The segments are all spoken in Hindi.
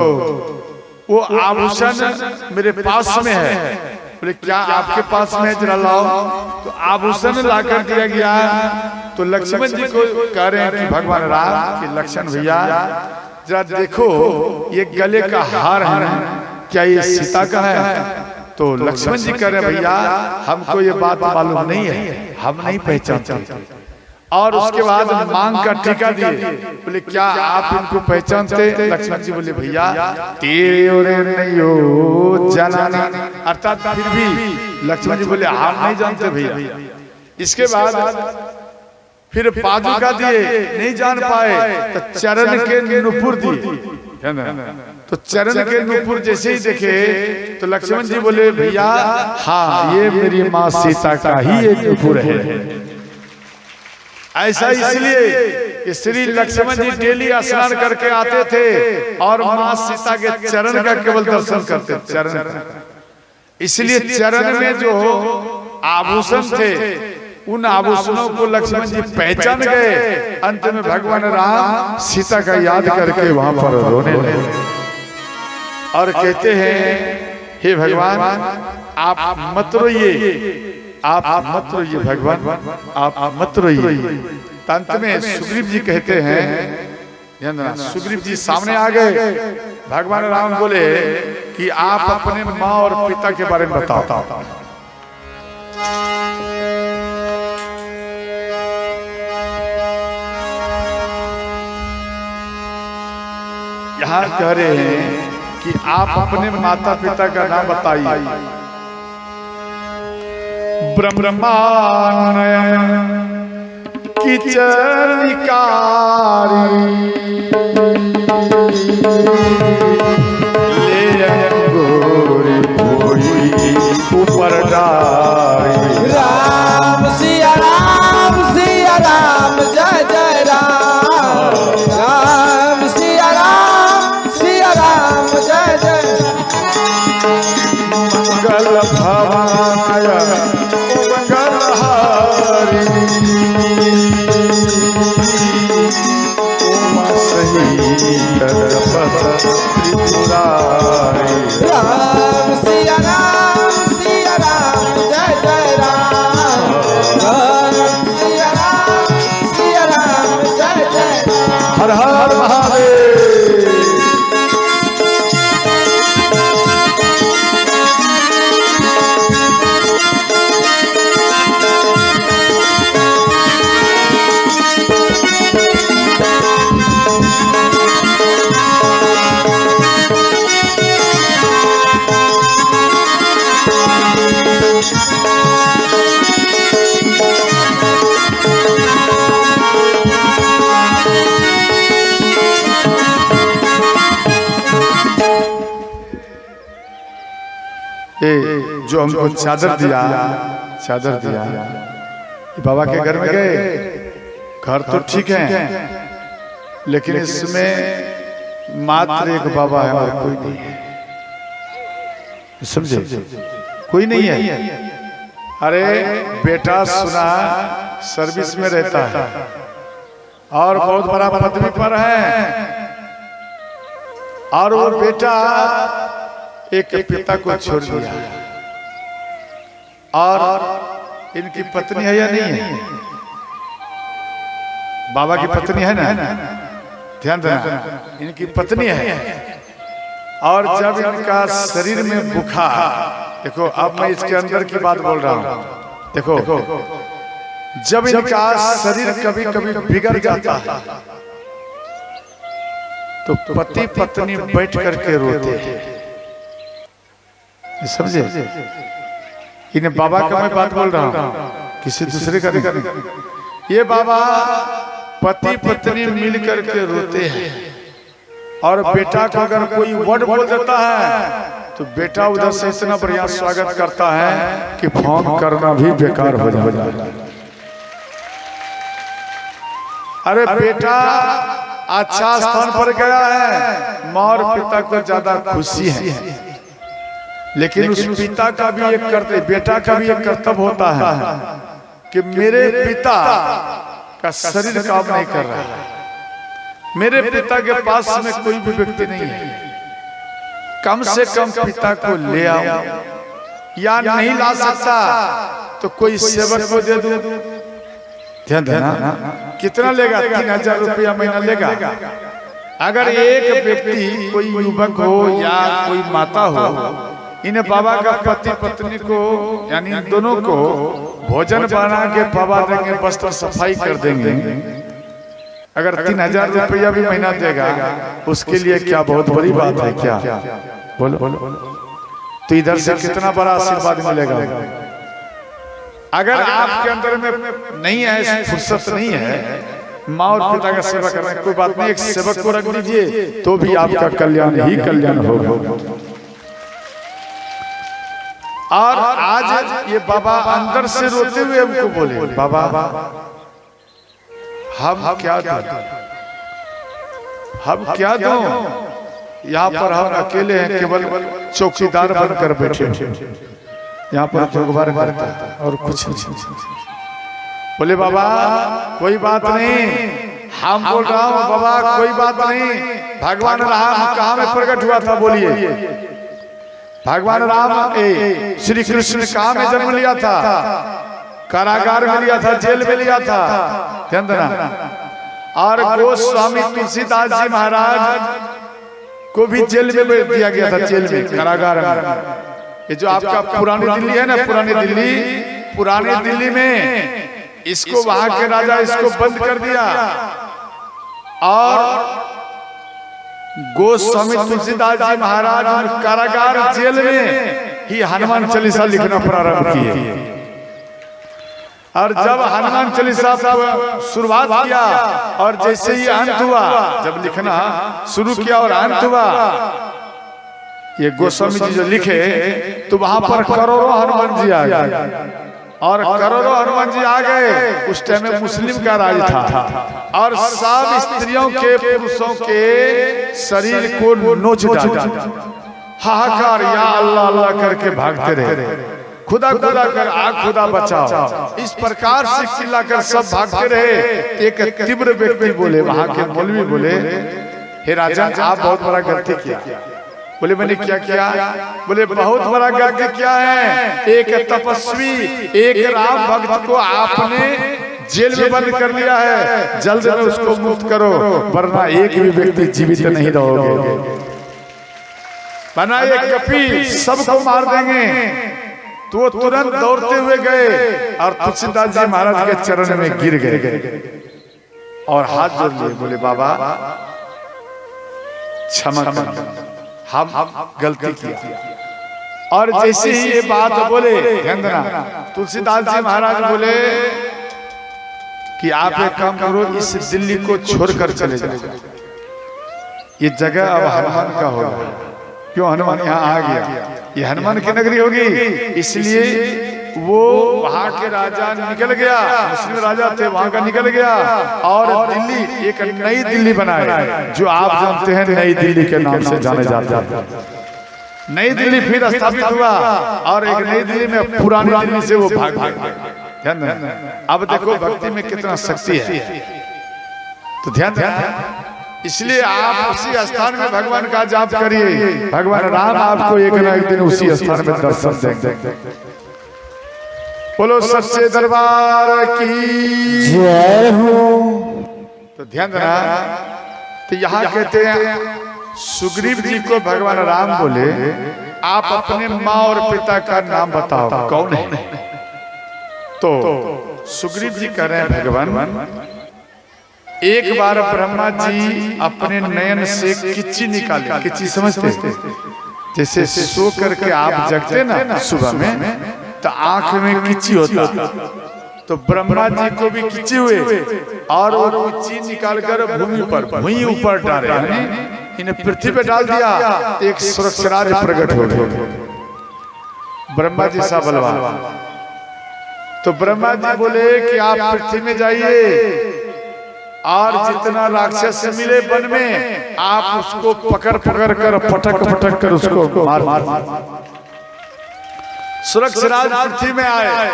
वो आभूषण मेरे पास में है। बोले क्या आपके पास में जरा लाओ। तो आभूषण लाकर दिया गया। तो लक्ष्मण जी को कह रहे हैं कि भगवान राम कि लक्ष्मण भैया जरा देखो ये गले का हार है क्या ये सीता का है। तो लक्ष्मण जी कह रहे हैं भैया हमको ये बात मालूम नहीं है, हम नहीं पहचानते। और उसके बाद मांग का टीका दिए। बोले क्या आप इनको पहचानते। लक्ष्मण जी बोले भैया तेरे और नहीं हो जाना। अर्थात फिर भी लक्ष्मण जी बोले आप नहीं जानते भैया। इसके बाद फिर पादुका दिए, नहीं जान पाए। तो चरण के नुपुर दिए। तो चरण के नुपुर जैसे ही देखे तो लक्ष्मण जी बोले भैया हाँ ये मेरी माँ सीता का ही एक नुपुर है। ऐसा इसलिए कि श्री लक्ष्मण जी डेली स्नान करके आते थे और माँ सीता के चरण का केवल दर्शन करते चरण का। इसलिए चरण में जो आभूषण थे उन आभूषणों को लक्ष्मण जी पहचान गए। अंत में भगवान राम सीता का याद करके वहां पर रोने लगे और कहते हैं हे भगवान आप मत रोइए, आप मत रोइए भगवान, आप मत रोइए। अंत में सुग्रीव जी कहते हैं, सुग्रीव जी सामने आ गए। भगवान राम बोले कि आप अपने माँ और पिता के बारे में बताओ। यहाँ कह रहे हैं कि आप अपने माता पिता का नाम बताइए। ब्रह्मानयन की चरनिकारी ले अंगूरी भोई ऊपर डारी। राम सिया राम जय जय राम। राम सिया राम जय जय। मंगल भवाय मंगल हारी उमा सहित त्रिपुरारी। राम सिया राम जय जय राम। राम सिया राम जय जय। हर हर महादेव। जो हमको चादर दिया बाबा के घर में गए। घर तो ठीक है लेकिन इसमें मात्र एक बाबा है और कोई नहीं है। समझे कोई नहीं है। अरे बेटा सुना सर्विस में रहता है और बहुत बड़ा पदवी पर है और वो बेटा एक पिता को छोड़ दिया और इनकी पत्नी है या नहीं है। बाबा की पत्नी है ना, ध्यान देना इनकी पत्नी है। और जब इनका शरीर में बुखार, देखो अब मैं इसके अंदर की बात बोल रहा हूँ। देखो जब इनका शरीर कभी कभी बिगड़ जाता है तो पति पत्नी बैठ करके रोते हैं। समझे इन्हें बाबा का मैं बात बोल रहा हूँ, किसी दूसरे का नहीं। ये बाबा पति पत्नी मिल करके रोते हैं और बेटा को अगर कोई वर्ड बोल देता है तो बेटा उधर से इतना बढ़िया स्वागत करता है कि फोन करना भी बेकार हो जाता है। अरे बेटा अच्छा स्थान पर गया है, माँ और पिता को ज्यादा खुशी है, लेकिन उस पिता का भी एक कर्तव्य, बेटा का भी एक कर्तव्य होता है कि मेरे पिता का शरीर काम नहीं कर रहा है, मेरे पिता के पास में कोई भी व्यक्ति नहीं है, कम से कम पिता को ले आओ, या नहीं ला सकता तो कोई सेवक को दे दो। ध्यान देना, कितना लेगा? 3000 रुपया महीना लेगा। अगर एक व्यक्ति, कोई युवक हो या कोई माता हो, इन बाबा का पति पत्नी को यानी दोनों को भोजन बना के बाबा देंगे, वस्त्र सफाई कर देंगे, अगर 3000 रुपया भी महीना देगा, उसके लिए क्या बहुत बड़ी बात है क्या? बोलो। तो इधर से कितना बड़ा आशीर्वाद मिलेगा। अगर आपके अंदर में नहीं है, फुर्सत नहीं है माँ और पिता का सेवा करने, कोई बात नहीं, एक सेवक को रख लीजिए तो भी आपका कल्याण ही कल्याण होगा। और आज ये बाबा अंदर से रोते हुए हमको बोले, बाबा हम क्या दें, हम क्या दूं? यहाँ पर हम अकेले हैं, केवल चौकीदार बनकर बैठे, यहाँ पर जोगवार करता है और कुछ नहीं। बोले बाबा कोई बात नहीं, हम बोल रहा हूँ बाबा कोई बात नहीं, भगवान राम कहाँ में प्रकट हुआ था? बोलिए। भगवान राम श्री कृष्ण कहाँ में जन्म लिया था? कारागार में लिया था, जेल में लिया था। ध्यान देना। और गोस्वामी तुलसीदास जी महाराज को भी जेल में दिया गया था, जेल में, कारागार में। ये जो आपका पुरानी दिल्ली है ना, पुरानी दिल्ली में इसको वहां के राजा इसको बंद कर दिया और गोस्वामी तुलसीदास जी महाराज कारागार जेल में ही हनुमान चालीसा लिखना प्रारंभ किए। और जब हनुमान चालीसा शुरुआत किया और जैसे ही अंत हुआ, जब लिखना शुरू किया और अंत हुआ, ये गोस्वामी जी जो लिखे तो वहां पर करोड़ों हनुमान जी आ गए। और करोड़ों हनुमान जी आ गए। उस टाइम में मुस्लिम का राज था और सब स्त्रियों के, पुरुषों के शरीर को नोच डाला, हाहाकार, या अल्लाह अल्लाह करके भागते रहे, खुदा खुदा कर, आ खुदा बचाओ, इस प्रकार से चिल्लाकर सब भागते रहे। एक तीव्र व्यक्ति बोले, वहां के मौलवी बोले, हे राजन आप बहुत बड़ा गलती किया। बोले मैंने क्या किया? बोले बहुत बड़ा गलती क्या है, एक तपस्वी, एक राम भक्त को आपने जेल में बंद कर लिया है, जल्द में उसको मुक्त करो वरना एक भी व्यक्ति जीवित नहीं रहोगे, वरना एक कपी सबको मार देंगे। तो वो तुरंत दौड़ते हुए गए और तुलसीदास जी महाराज के चरण में गिर गए और हाथ जोड़ लिए। बोले बाबा क्षमा करना, हम गलती किया। और जैसे ही ये बात बोले, ध्यान देना, तुलसीदास जी महाराज बोले कि आप एक काम करो, इस दिल्ली को छोड़कर चले जाओ, ये जगह अब हनुमान का होगा। क्यों? हनुमान यहाँ आ गया, ये हनुमान की नगरी होगी, इसलिए वो वहां के राजा निकल गया, मुस्लिम राजा थे वहां का निकल गया और दिल्ली एक नई दिल्ली बनाए, जो आप जानते हैं नई दिल्ली के नाम से जाने जाता है। नई दिल्ली फिर स्थापित हुआ और एक नई दिल्ली में पुरानी दिल्ली से वो भाग ध्यान देना। अब देखो भक्ति में कितना शक्ति है, तो ध्यान देना। इसलिए आप उसी स्थान में भगवान का जाप करिए, भगवान राम आपको एक न एक दिन उसी स्थान में दर्शन देंगे। बोलो सच्चे दरबार की जय हो। तो ध्यान देना, तो यहाँ कहते हैं सुग्रीव जी को भगवान राम बोले आप अपने माँ और पिता का नाम बताओ, कौन है? तो सुग्रीव जी कह रहे हैं भगवान, एक बार ब्रह्मा जी अपने नयन से किच्ची निकाले। किच्ची समझते? जैसे सो करके आप जगते ना सुबह में, तो आंख में किच्ची होता, तो ब्रह्मा जी को भी किच्ची हुए और वो किच्ची निकालकर भूमि ऊपर डाले, इन्हें पृथ्वी पे डाल दिया, एक सुरक्षराज प्रकट हो गए। ब्रह्मा जी सा बलवान। तो ब्रह्मा जी बोले कि आप पृथ्वी में जाइए और जितना राक्षस मिले वन में आप उसको पकड़ पकड़ कर पटक कर उसको मार। सुरक्षराज पृथ्वी में आए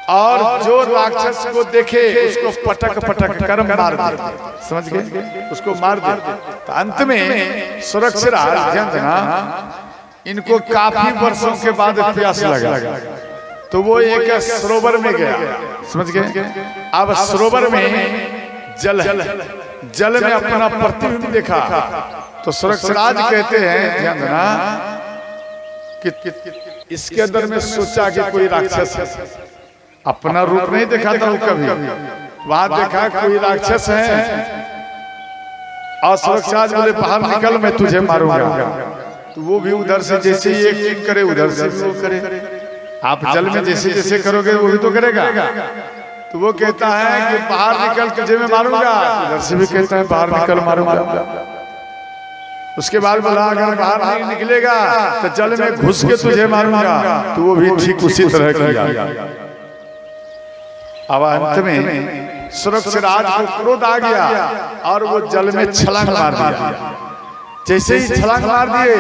और जो राक्षस को देखे उसको पटक पटक कर मार दे, समझ गए, उसको मार दे। तो अंत में सुरक्षित ध्यान देना, इनको काफी वर्षों के बाद प्यास लगा, तो वो एक सरोवर में गया, समझ गए। अब सरोवर में जल है, जल में अपना प्रतिबिंब देखा, तो सुरक्षराज कहते हैं, ध्यान देना, कि इसके अंदर में सोचा कि कोई राक्षस है, अपना रूप नहीं देखा था वो कभी, वहां देखा कोई राक्षस है, और सुरक्षराज बोले बाहर निकल, मैं तुझे मारूंगा। तो वो भी उधर से जैसे ही एक करे उधर से भी वो करे, आप जल में जैसे जैसे करोगे वो भी तो करेगा। तो वो कहता है कि बाहर निकल तुझे मैं मारूंगा, उधर से भी कहता है बाहर निकल मारूंगा। उसके बाद बोला अगर बाहर नहीं निकलेगा तो जल में घुस के तुझे मारूंगा, तो वो भी ठीक उसी तरह किया। अब अंत में सुरक्षराज को क्रोध आ गया और वो जल में छलांग मार दिया। जैसे ही छलांग मार दिए,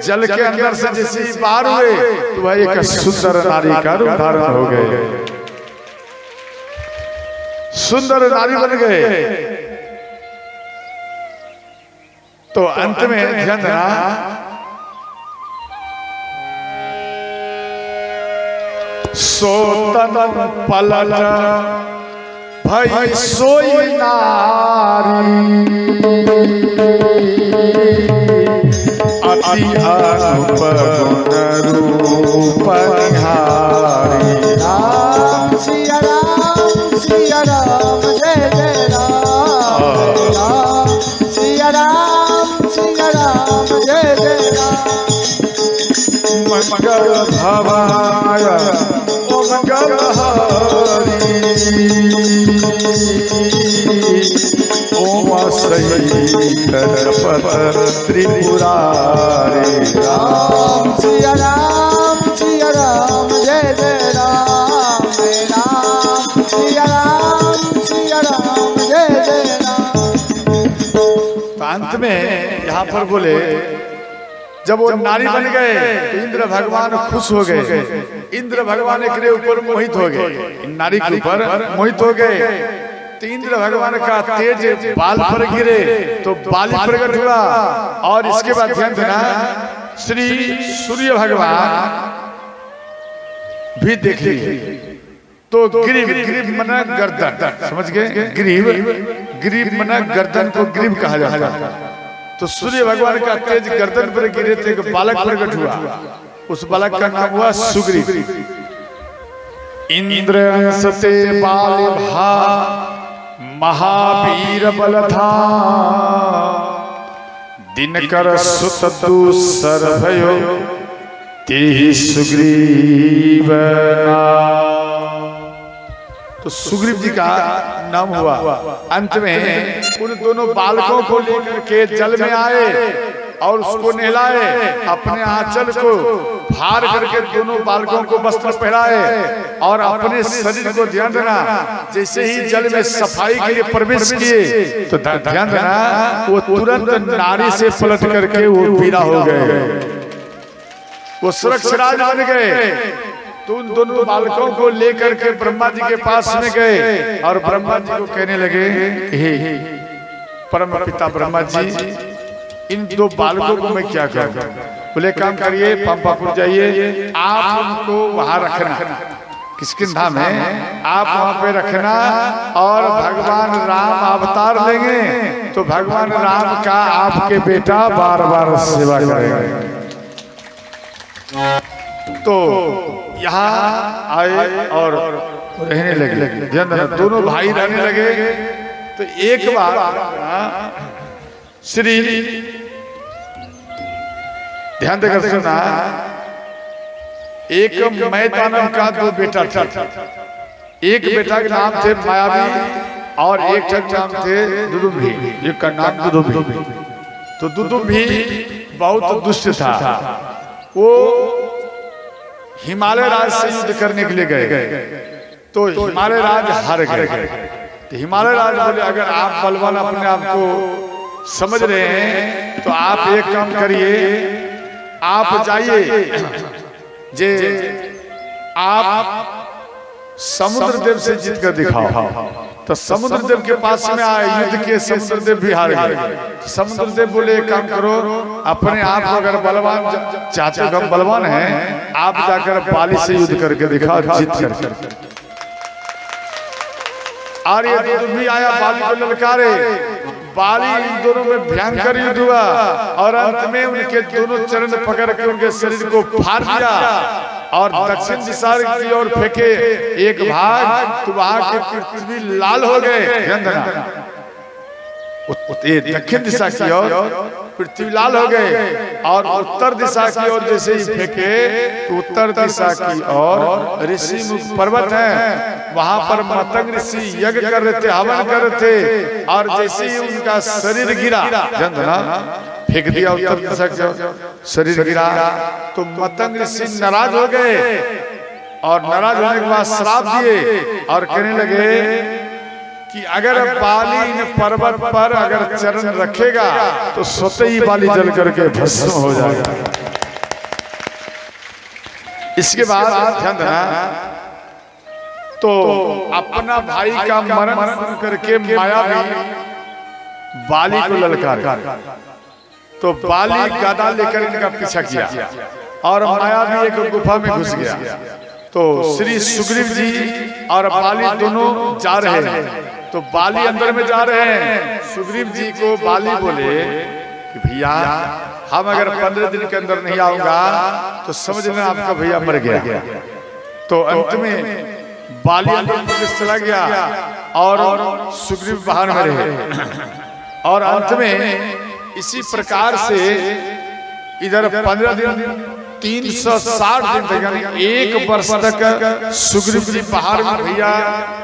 जल के अंदर से जैसे ही बाहर हुए, तो वह एक सुंदर नारी का रूप धारण हो गए, सुंदर नारी बन गए। तो अंत में ध्यान देना, सोतन पलट भई सोई नारी, अति अनुप गुण रूप निहारी। राम सिया राम सिया राम जय जय राम, राम सिया राम सिया राम जय जय राम। मंगल भवाय ओ मंगल हरि, ओम सहित त्रिपुरारी। राम सिया राम जय जय राम, राम सिया राम जय जय राम। तो अंत में यहाँ पर बोले जब वो नारी बन गए तो इंद्र भगवान खुश हो गए, इंद्र भगवान के ऊपर मोहित हो गए, नारी के ऊपर मोहित हो गए। तो इंद्र भगवान का तेज बाल पर गिरे तो बाली प्रकट हुआ। और इसके बाद ध्यान देना, श्री सूर्य भगवान भी देख लिए, तो ग्रीव, ग्रीव मना गर्दन, समझ गए, ग्रीव, ग्रीव मना गर्दन को ग्रीव कहा जाता है। तो सूर्य भगवान का तेज गर्दन पर गिरे थे, एक बालक प्रकट हुआ, उस बालक का नाम हुआ सुग्रीव। इंद्र सते बाल भा महावीर बल था, दिनकर सुत दूसर भयो तेहि सुग्रीव नाम। तो सुग्रीव जी का नाम हुआ। अंत में उन दोनों बालकों को लेकर के जल में आए और उसको नहलाए, अपने आंचल को भार करके दोनों बालकों को वस्त्र पहनाए और अपने शरीर को, ध्यान देना, जैसे ही जल में सफाई के लिए प्रवेश किए तो ध्यान देना वो तुरंत नारी से पलट करके वो पीड़ा हो गए, वो सुरक्षराज बन गए। तो उन दोनों बालकों को लेकर के ब्रह्मा जी के पास में गए और ब्रह्मा जी को कहने लगे, हे परम पिता ब्रह्मा जी, इन दो बालकों को मैं क्या करूं? बोले काम करिए, पंपापुर जाइए, आप उनको वहां रखना, किसकिन धाम है, आप वहां पे रखना और भगवान राम अवतार लेंगे तो भगवान राम का आपके बेटा बार बार सेवा करेगा। तो यहाँ आए और रहने लगे, ध्यान देना, दोनों भाई रहने लगे। तो एक बार श्री ध्यान देकर सुना, एक मैदानव का दो बेटा था, एक बेटा के नाम थे मायावी और एक का नाम थे दुदुम्भी, एक का नाम दुदुम्भी। तो दुदुम्भी बहुत दुष्ट था, वो हिमालय राज से युद्ध करने के लिए गए, तो हिमालय राज हार गए। तो हिमालय राज बोले अगर आप बलवान अपने आप को समझ रहे हैं तो आप एक काम करिए, आप जाइए, आप समुद्र देव से जीत कर दिखाओ। तो समुद्र देव के पास में आए, युद्ध के समुद्र देव भी हार गए। समुद्र देव बोले एक काम करो, अपने आप को अगर बलवान चाहते हो, हम बलवान हैं, आप जाकर बाली से युद्ध करके दिखाओ, जीत कर। आर्यदूत भी आया, बाली को ललकारे, बाली इन दोनों में भयंकर युद्ध हुआ और अंत में उनके दोनों चरण पकड़ के उनके शरीर को फाड़ दिया और दक्षिण दिशा की ओर फेंके एक भाग, तो वहां की पृथ्वी लाल हो गए। दक्षिण दिशा की ओर पृथ्वी लाल हो गए और उत्तर दिशा की ओर जैसे ही फेंके तो उत्तर दिशा की ओर ऋषि मुख पर्वत है, वहां पर मतंग ऋषि यज्ञ कर रहे थे, हवन कर रहे थे और जैसे ही उनका शरीर गिरा, फेंक दिया उत्तर दिशा की ओर, शरीर गिरा तो मतंग ऋषि नाराज हो गए और नाराज होने के बाद श्राप दिए और कहने लगे कि अगर बाली इन पर्वत पर अगर चरण रखेगा तो स्वतः ही बाली जल करके भस्म हो जाएगा। इसके बाद ध्यान देना, तो अपना भाई का मरण करके माया भी बाली को ललकार, तो बाली गदा लेकर इनका पीछा किया और माया भी एक गुफा में घुस गया। तो श्री सुग्रीव जी और बाली दोनों जा रहे हैं, तो बाली अंदर में जा रहे हैं। सुग्रीव जी को बाली बोले कि भैया हम अगर 15 दिन के अंदर नहीं आऊंगा तो समझ लेना आपका भैया मर गया। तो अंत में बाली अंदर में चला गया और सुग्रीव बाहर में रहे और अंत में इसी प्रकार से इधर 15 दिन 360 दिन तक यानी 1 वर्ष तक सुग्रीव जी बाहर में भैया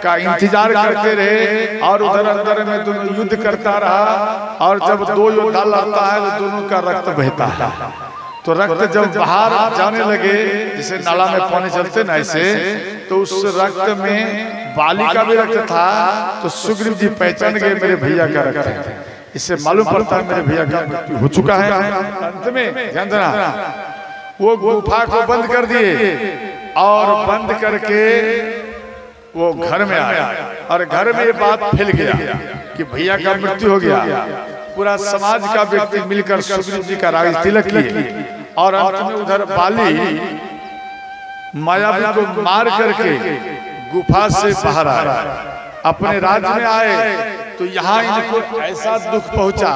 का इंतजार करते रहे और उधर अंदर में दोनों युद्ध करता रहा और जब दो योद्धा लड़ता है तो दोनों का रक्त बहता है। तो रक्त जब बाहर जाने लगे, जैसे नाला में पानी चलते ना ऐसे, तो उस रक्त में बाली का भी रक्त था। तो सुग्रीव जी पहचान गए मेरे भैया का रक्त है, इससे मालूम पड़ता है मेरे भैया का मृत्यु हो चुका है। अंत में ध्यान देना, वो गुफा को बंद कर दिए और बंद करके वो घर में आया और घर में ये बात फैल गया कि भैया का मृत्यु हो गया। पूरा समाज का व्यक्ति मिलकर सुग्रीव जी का राज तिलक किए और अंत में उधर बाली मायावी को मार करके गुफा से बाहर आया, अपने राज्य में आए। तो यहाँ इनको ऐसा दुख पहुंचा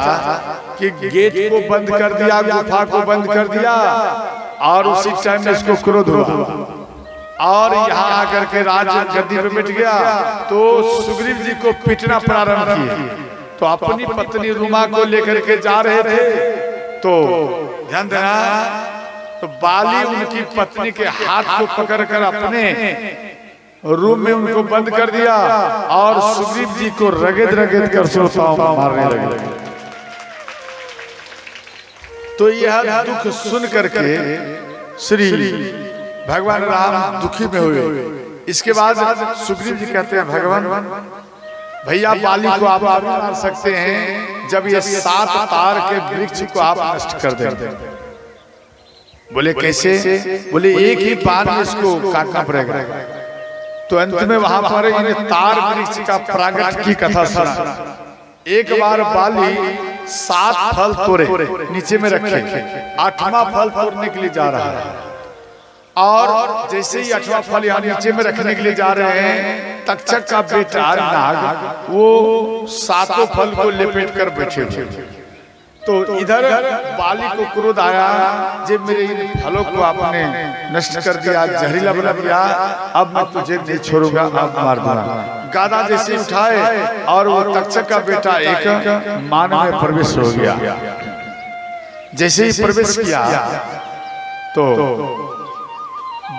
कि गेट को बंद कर दिया, गुफा को बंद कर दिया और उसी टाइम में इसको क्रोध हुआ और यहाँ आकर के राज गद्दी पे बैठ गया। तो सुग्रीव जी को पीटना प्रारंभ किए। तो अपनी पत्नी रुमा को लेकर के जा रहे थे, तो ध्यान देना, तो बाली उनकी पत्नी के हाथ को पकड़कर अपने रूम में उनको बंद कर दिया और सुग्रीव जी को रगड़ रगड़ कर श्रोताओं मारने लगे। तो यह दुख सुन करके श्री भगवान राम दुखी में हुए। इसके बाद सुग्रीव जी कहते हैं, भगवान भैया बाली को आप मार सकते हैं जब ये 7 तार के वृक्ष को आप नष्ट कर दें। बोले कैसे? बोले एक ही बार में इसको काटना पड़ेगा। तो अंत में वहां पर इन्हें तार वृक्ष का प्रागट की कथा सुना। एक बार बाली 7 फल तोड़े नीचे में रखे, 8वां फल तोड़ने के लिए जा रहा है और जैसे ही 8वां फल यहाँ नीचे में रखने के लिए जा रहे हैं, तक्षक का बेटा नाग वो 7 फल को लपेट कर बैठे हुए। तो इधर बाली को क्रोध आया, जब मेरे इन फलों को आपने नष्ट कर दिया, जहरीला बना दिया, अब मैं तुझे नहीं छोड़ूंगा, अब मार दूंगा। गादा जैसे उठाए और वो तक्षक का बेटा एक मान में प्रवेश हो गया। जैसे ही प्रवेश किया तो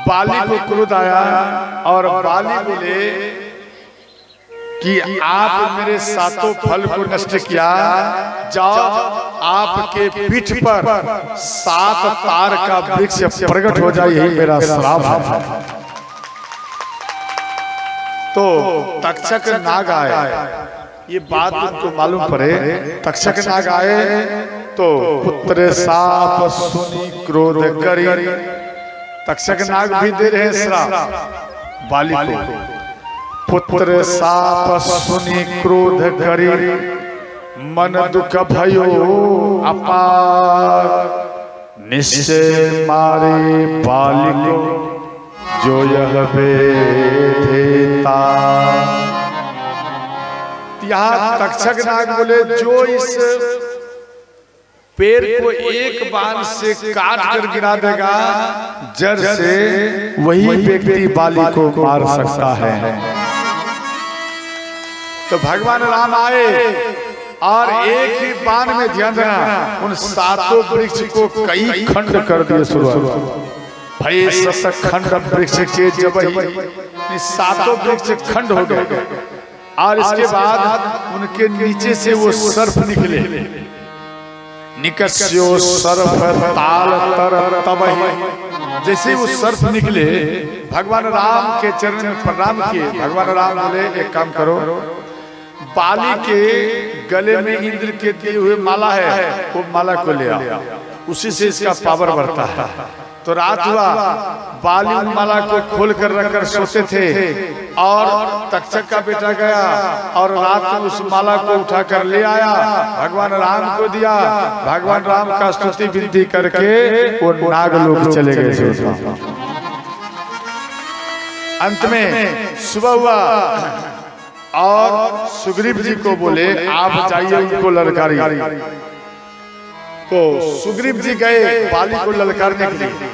बाली को क्रोध आया और बाली बोले कि आप मेरे 7 फल को नष्ट किया, जाओ आपके पीठ पर 7 तार का वृक्ष प्रकट हो जाए, यही मेरा श्राप है। तो तक्षक नाग आए, ये बात उनको मालूम पड़े। तक्षक नाग आए तो पुत्र साप सुनी क्रोध करी। तक्षक नाग भी दे रहे श्राप बाली को, पुत्र साप सुनि क्रोध करी, मन दुख भयो अपार, निश्चय मारे बाली को, जो यह वेदेता। यहाँ तक्षक नाग बोले जो इस पेड़ को एक बाण से काट कर गिरा देगा जड़ से, वही व्यक्ति बाली को मार सकता है। तो भगवान राम आए और एक ही बाण में, ध्यान देना, उन सातों वृक्ष को कई खंड कर दिए। शुरुआत भय सत खंड वृक्ष के जब ही सातों वृक्ष खंड हो गए और इसके बाद उनके नीचे से वो सर्प निकले। निकस्यो सर्प ताल तर तब, जैसे वो सर्प निकले भगवान राम के चरण में प्रणाम किए। भगवान राम बोले एक काम करो, बाली के गले में इंद्र के दिए हुए माला है, वो माला को ले आओ, उसी से इसका पावर बढ़ता है। तो रात हुआ, बाली उन माला को खोल कर रखकर सोते थे और तक्षक का बेटा गया और रात में उस माला को उठाकर ले आया, भगवान राम को दिया। भगवान राम का स्तुति विनती करके वो नागलोक चले गए। अंत में सुबह हुआ और सुग्रीव जी को बोले आप जाइए उनको ललकारिए। तो सुग्रीव जी गए बाली को ललकारने के लिए।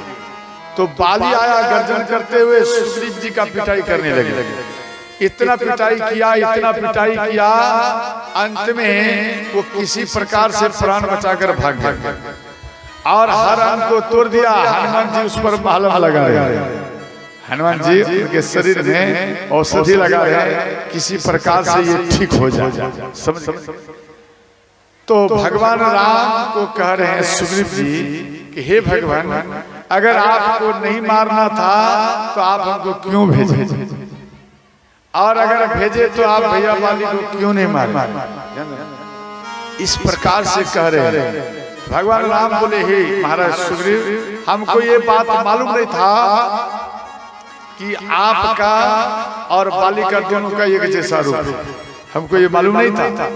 तो बाली आया गर्जन करते हुए सुग्रीव जी का पिटाई करने लगे। इतना पिटाई किया, इतना पिटाई किया, अंत में वो किसी प्रकार से प्राण बचाकर भाग गए और हर अंग को तोड़ दिया। हनुमान जी उस पर मलहम लगा रहे हैं, हनुमान जी उनके शरीर में औषधि लगा रहे हैं, किसी प्रकार से ये ठीक हो जाए। समझ। तो भगवान राम को कह रहे हैं सुग्रीव जी कि हे भगवान, अगर आपको नहीं मारना था तो आप हमको क्यों भेजे, और अगर भेजे तो आप भैया बाली को क्यों नहीं मारे। इस प्रकार से कह रहे हैं। भगवान राम बोले हे महाराज सुग्रीव, हमको ये बात मालूम नहीं था कि आपका और बाली का दोनों का एक जैसा रूप है, हमको ये मालूम नहीं था।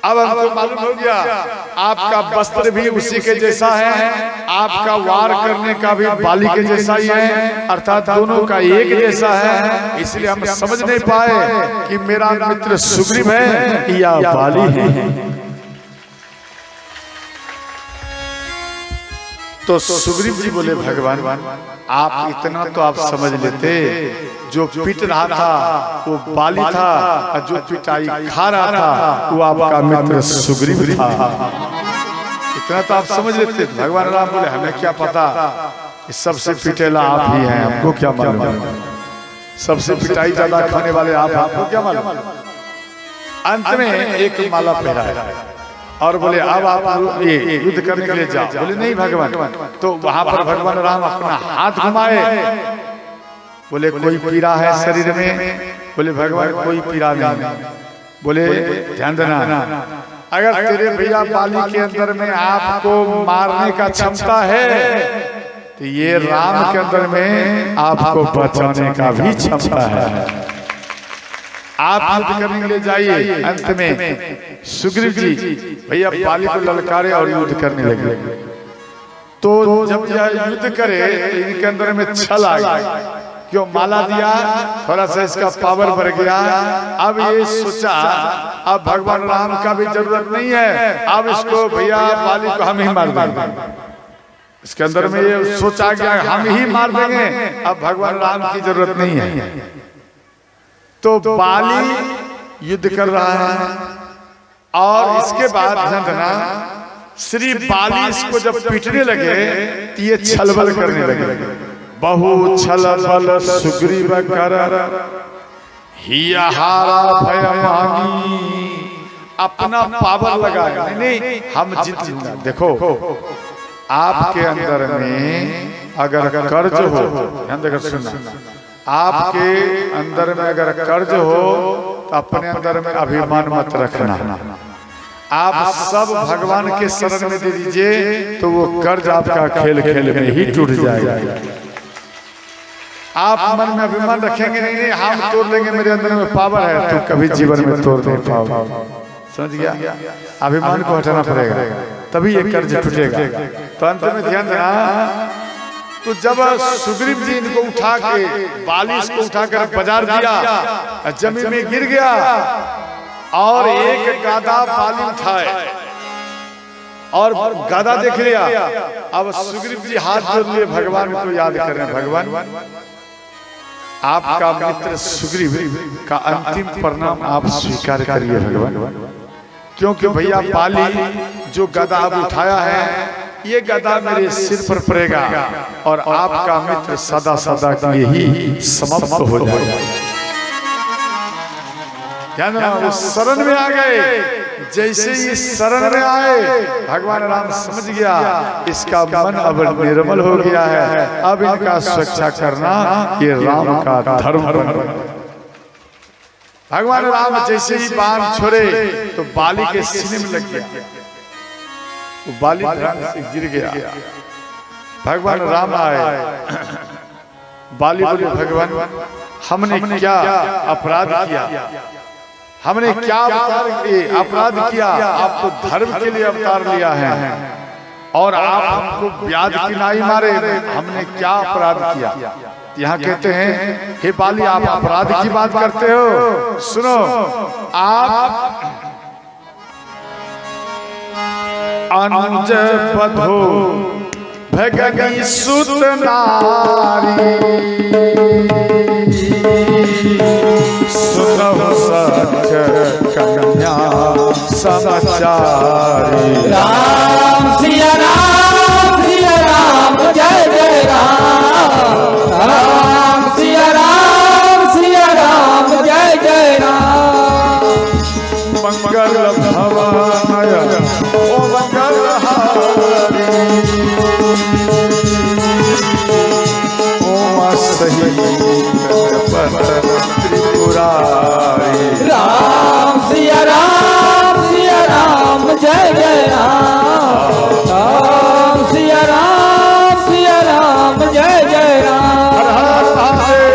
अब हमको मालूम हो गया आपका वस्त्र भी उसी के जैसा है, आपका वार करने का भी बाली के जैसा ही है, अर्थात दोनों का एक जैसा है। इसलिए हम समझ नहीं पाए कि मेरा मित्र सुग्रीव है या बाली है। तो सुग्रीव जी बोले भगवान आप इतना तो आप समझ लेते, जो पीट रहा था वो बाली था और जो पिटाई खा रहा था वो आपका मित्र सुग्रीव था। इतना तो आप समझ लेते। भगवान राम बोले हमें क्या पता, सबसे पिटेला आप ही हैं, आपको क्या मालूम, सबसे पिटाई ज्यादा खाने वाले आप, आपको क्या मालूम। अंत में एक माला पहनाया और बोले अब आप ये युद्ध करने के लिए जाओ। बोले नहीं भगवान। तो वहां पर भगवान राम अपना हाथ घुमाए, बोले कोई पीड़ा है शरीर में। बोले भगवान कोई पीड़ा नहीं। बोले ध्यान देना, अगर तेरे भैया बाली के अंदर में आपको मारने का क्षमता है तो ये राम के अंदर में आपको बचाने का भी क्षमता है। आप युद्ध करने के लिए जाइए। अंत में सुग्रीव जी भैया बाली को ललकारे और युद्ध करने लगे। तो जब यह युद्ध करे तो इनके अंदर में छल आ गया, क्यों माला दिया, थोड़ा सा इसका पावर बढ़ गया। अब ये सोचा अब भगवान राम का भी जरूरत नहीं है, अब इसको भैया बाली को हम ही मार देंगे। इसके अंदर में ये सोचा गया हम ही मार देंगे, अब भगवान राम की जरूरत नहीं है। तो बाली युद्ध कर रहा है और इसके बाद ध्यान देना, श्री बाली इसको जब पीटने लगे तो ये छलबल करने लगे। बहु छल बल सुग्रीव कर हिया हारा भय मांगी, अपना पावर लगा। नहीं हम जीता। देखो आपके अंदर में अगर कर्ज हो, ध्यान देकर सुनना, आपके अंदर में अगर कर्ज हो तो अपने अंदर में अभिमान मत रखना। आप सब भगवान के शरण में दे दीजिए तो वो कर्ज आपका खेल खेल में ही टूट जाएगा। आप मन में अभिमान रखेंगे नहीं हम तोड़ लेंगे, मेरे अंदर में पावर है, तो कभी जीवन में तोड़ नहीं पाओगे। समझ गया? अभिमान को हटाना पड़ेगा, तभी ये कर्ज टूटेगा। तो अंत में ध्यान देना, तो जब सुग्रीव जी इनको उठा के बालिश को उठाकर बाजार दिया, जमीन में गिर गया और एक गादा बाली उठाए और गादा देख लिया। अब सुग्रीव जी हाथ जोड़ लिए, भगवान को याद कर रहे हैं, भगवान आपका मित्र सुग्रीव का अंतिम परिणाम आप स्वीकार करिए भगवान, क्योंकि भैया बाली जो गदा अब उठाया है ये गदा मेरे सिर पर पड़ेगा और आपका मित्र सदा सदा के लिए ही समाप्त हो जाएगा। ध्यान रखना, शरण में आ गए, जैसे ही शरण में आए भगवान राम समझ गया इसका मन अब निर्मल हो गया है, अब इनका सुरक्षा करना ये राम का धर्म बन। भगवान राम जैसे ही बाण छोड़े तो बाली के सीने में लग गया, वो बाली ध्यान से गिर गया। भगवान राम आए, बाली बोले भगवान हमने क्या अपराध किया, हमने क्या अपराध किया, आप तो धर्म के लिए अवतार लिया है और आप हमको ब्याज की नाई मारे, हमने क्या अपराध किया। यहाँ कहते हैं हे बाली आप अपराध की बात करते हो, सुनो आप अनुज बधो भगनी सुत नारी, सुनो सच कन्या समाचारी। राम सिया राम जय जय राम, राम सिया राम जय जय राम। मंगल भवाय ओ मंगल हारी, ओम सही त्रिपुरारी। राम सिया राम जय जय राम, राम सिया राम जय जय राम। हर हर महादेव।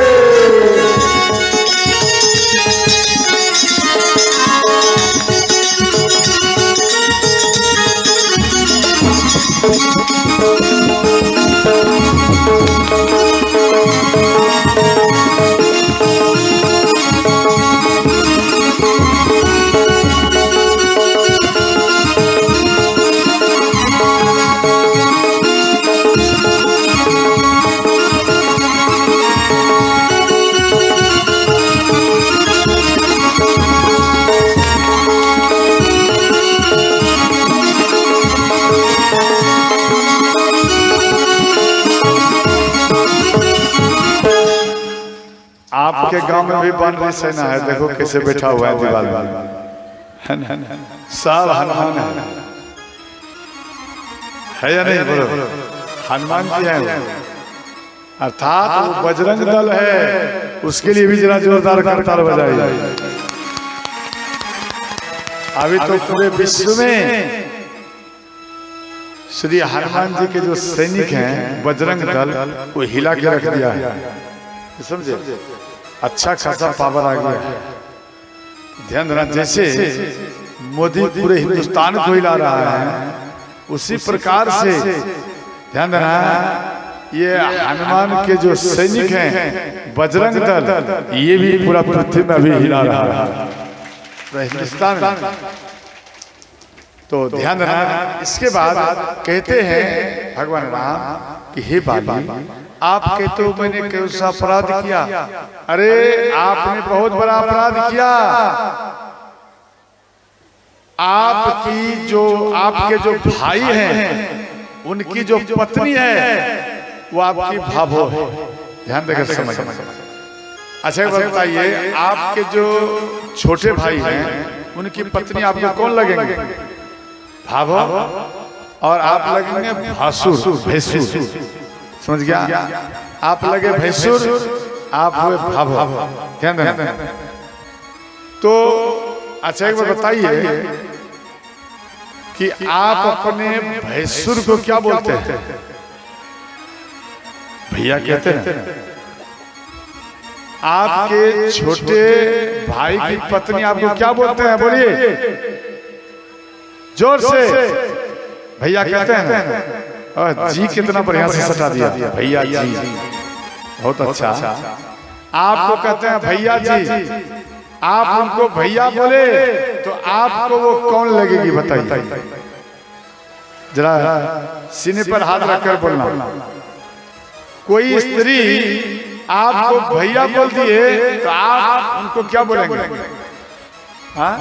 आपके गांव में भी बनरी सेना है, देखो कैसे बैठा हुआ है दीवार में, सब हनुमान है या नहीं, बोलो हनुमान जी है, अर्थात वो बजरंग दल है, उसके लिए भी जरा जोरदार करताल बजाइए। अभी तो पूरे विश्व में श्री हनुमान जी के जो सैनिक हैं बजरंग दल वो हिला के रख दिया है, समझे, अच्छा खासा पावर आ गया। ध्यान देना, जैसे मोदी पूरे हिंदुस्तान को हिला रहा है उसी प्रकार से ध्यान देना ये हनुमान के जो सैनिक हैं बजरंग दल ये भी पूरा पृथ्वी में अभी हिला रहा है हिंदुस्तान में। तो ध्यान देना, इसके बाद कहते हैं भगवान राम कि हे बाली आपके तो मैंने कौन सा अपराध किया, अरे आपने बहुत बड़ा अपराध किया। आपके जो भाई हैं उनकी जो पत्नी है वो आपकी भाभो है, ध्यान देकर समझ। अच्छा बताइए, आपके जो छोटे भाई हैं उनकी पत्नी आपको कौन लगेंगे, भाभो, और आप लगेंगे भासुर भैंसुर, समझ गया, आप लगे भैंसुर आप हुए भाभो, ध्यान देना। तो अच्छा एक बार बताइए कि आप अपने भैंसुर को क्या बोलते हैं, भैया कहते हैं, आपके छोटे भाई की पत्नी आपको क्या बोलते हैं? बोलिए जोर से। भैया कहते हैं जी, कितना बढ़िया से सटा दिया भैया जी, बहुत अच्छा। आपको कहते हैं भैया जी, आप उनको भैया बोले तो आपको वो कौन लगेगी बताइए जरा, सीने पर हाथ रखकर बोलना। कोई स्त्री आपको भैया बोल दिए तो आप उनको क्या बोलेंगे? हाँ,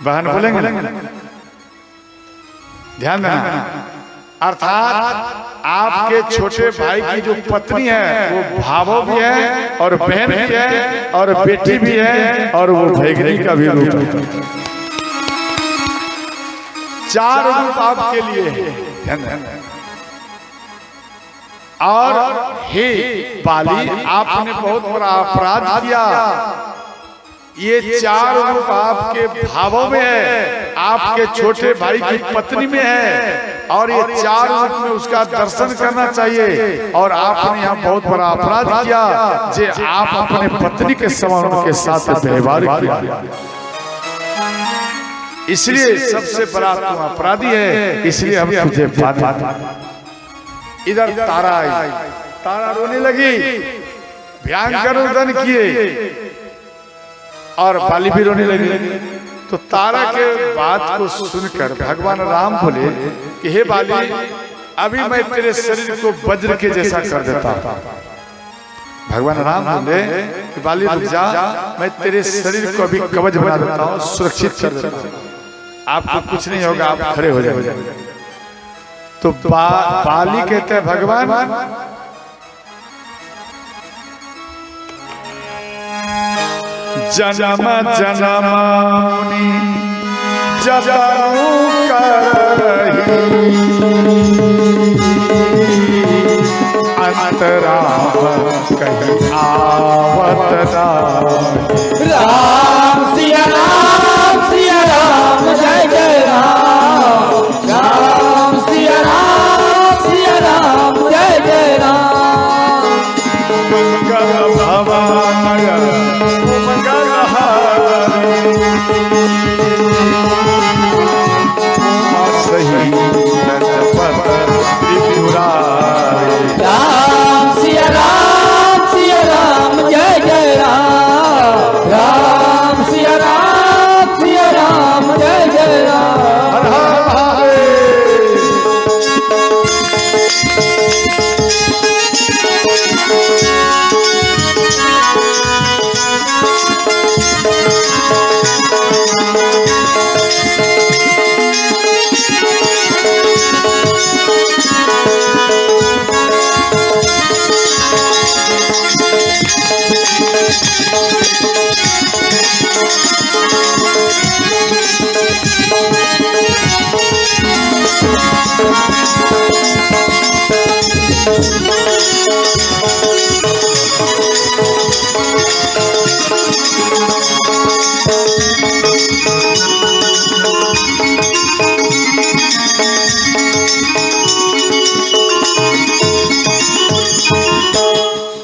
बहन बोलेंगे? ध्यान देना। अर्थात आपके छोटे भाई की जो पत्नी है वो भावो भी है और बहन भी है और बेटी भी है और वो भैगनी का भी रूप है। चार रूप आपके लिए है। और हे बाली, आपने बहुत बड़ा अपराध किया। ये चार रूप आपके भावों में है, आपके छोटे भाई की पत्नी में है, और ये चार रूप में उसका दर्शन करना चाहिए। और आपने यहाँ बहुत बड़ा अपराध किया जे आप अपने पत्नी के समान उनके साथ व्यवहार किया, इसलिए सबसे बड़ा तुम अपराधी है, इसलिए हम तुझे बात। इधर तारा आई, तारा रोने लगी, भयंकर रुदन किए और बाली भी रोने लगी। तो तारा के बात को सुनकर भगवान राम बोले कि हे बाली, अभी मैं तेरे शरीर को वज्र के जैसा कर देता हूं। भगवान राम बोले कि बाली रुक जा, मैं तेरे शरीर को अभी कवच बना देता हूं, सुरक्षित कर देता हूं, आपको कुछ नहीं होगा, आप खड़े हो जाएंगे। तो बाली कहते हैं भगवान, जन्म जन्म मुनि जपनु करहि, अंतरा कहीं आवत नाही। राम सिया राम जय जय राम, राम सिया राम जय जय राम। मंगल भवाय मंगल हारी, सही जपत त्रिपुरारी। राम सिया राम जय जय राम, राम सिया राम जय जय राम। हर हर महादेव।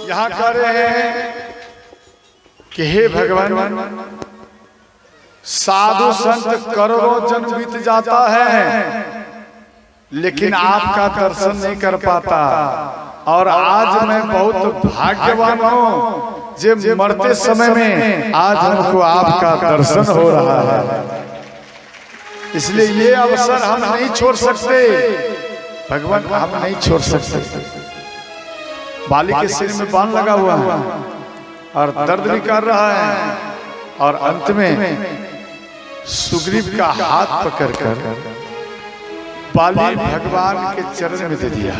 यहाँ कह रहे हैं कि हे भगवान, साधु संत करोड़ों जन्म बीत जाता है लेकिन आपका दर्शन नहीं कर पाता, और आज मैं बहुत भाग्यवान हूँ जो मरते समय में आज हमको आपका दर्शन हो रहा है, इसलिए ये अवसर हम नहीं छोड़ सकते। भगवान आप नहीं छोड़ सकते। बाली के सिर में बाण लगा हुआ है और दर्द भी कर रहा है, और अंत में सुग्रीव का हाथ पकड़कर बाली भगवान के चरण में दे दिया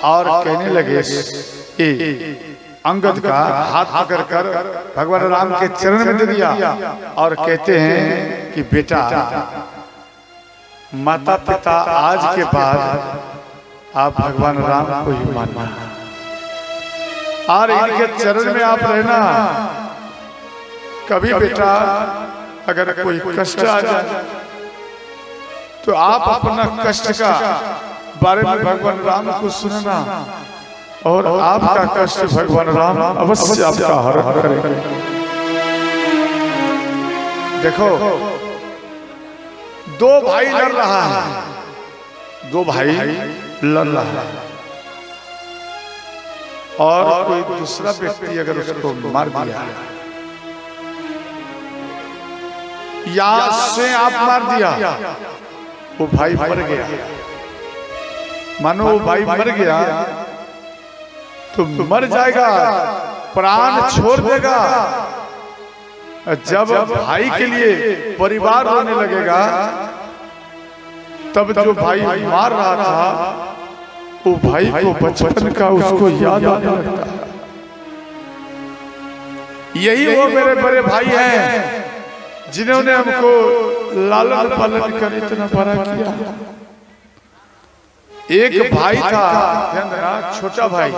और कहने लगे, अंगद का हाथ पकड़कर भगवान राम के चरण में दे दिया और कहते हैं कि बेटा, माता पिता आज के बाद आप भगवान राम को ही मानना और इनके चरण में आप रहना। कभी बेटा अगर कोई कष्ट आ जाए तो आप अपना कष्ट का बारे में भगवान राम को सुनना, और आपका कष्ट भगवान राम अवश्य आपका हरण करेंगे। देखो, दो भाई लड़ रहा है, दो भाई लड़ रहा है, और कोई दूसरा व्यक्ति अगर उसको मार दिया या से आप मार दिया, वो भाई मर गया। मानो वो भाई मर गया तो मर जाएगा, प्राण छोड़ देगा। जब भाई के लिए परिवार रोने लगेगा, तब जो भाई मार रहा था वो भाई को बचपन का उसको याद आने लगता है। यही वो मेरे बड़े भाई हैं जिन्होंने हमको लालन पालन कर इतना बड़ा किया। एक भाई था, ध्यान देना, छोटा भाई,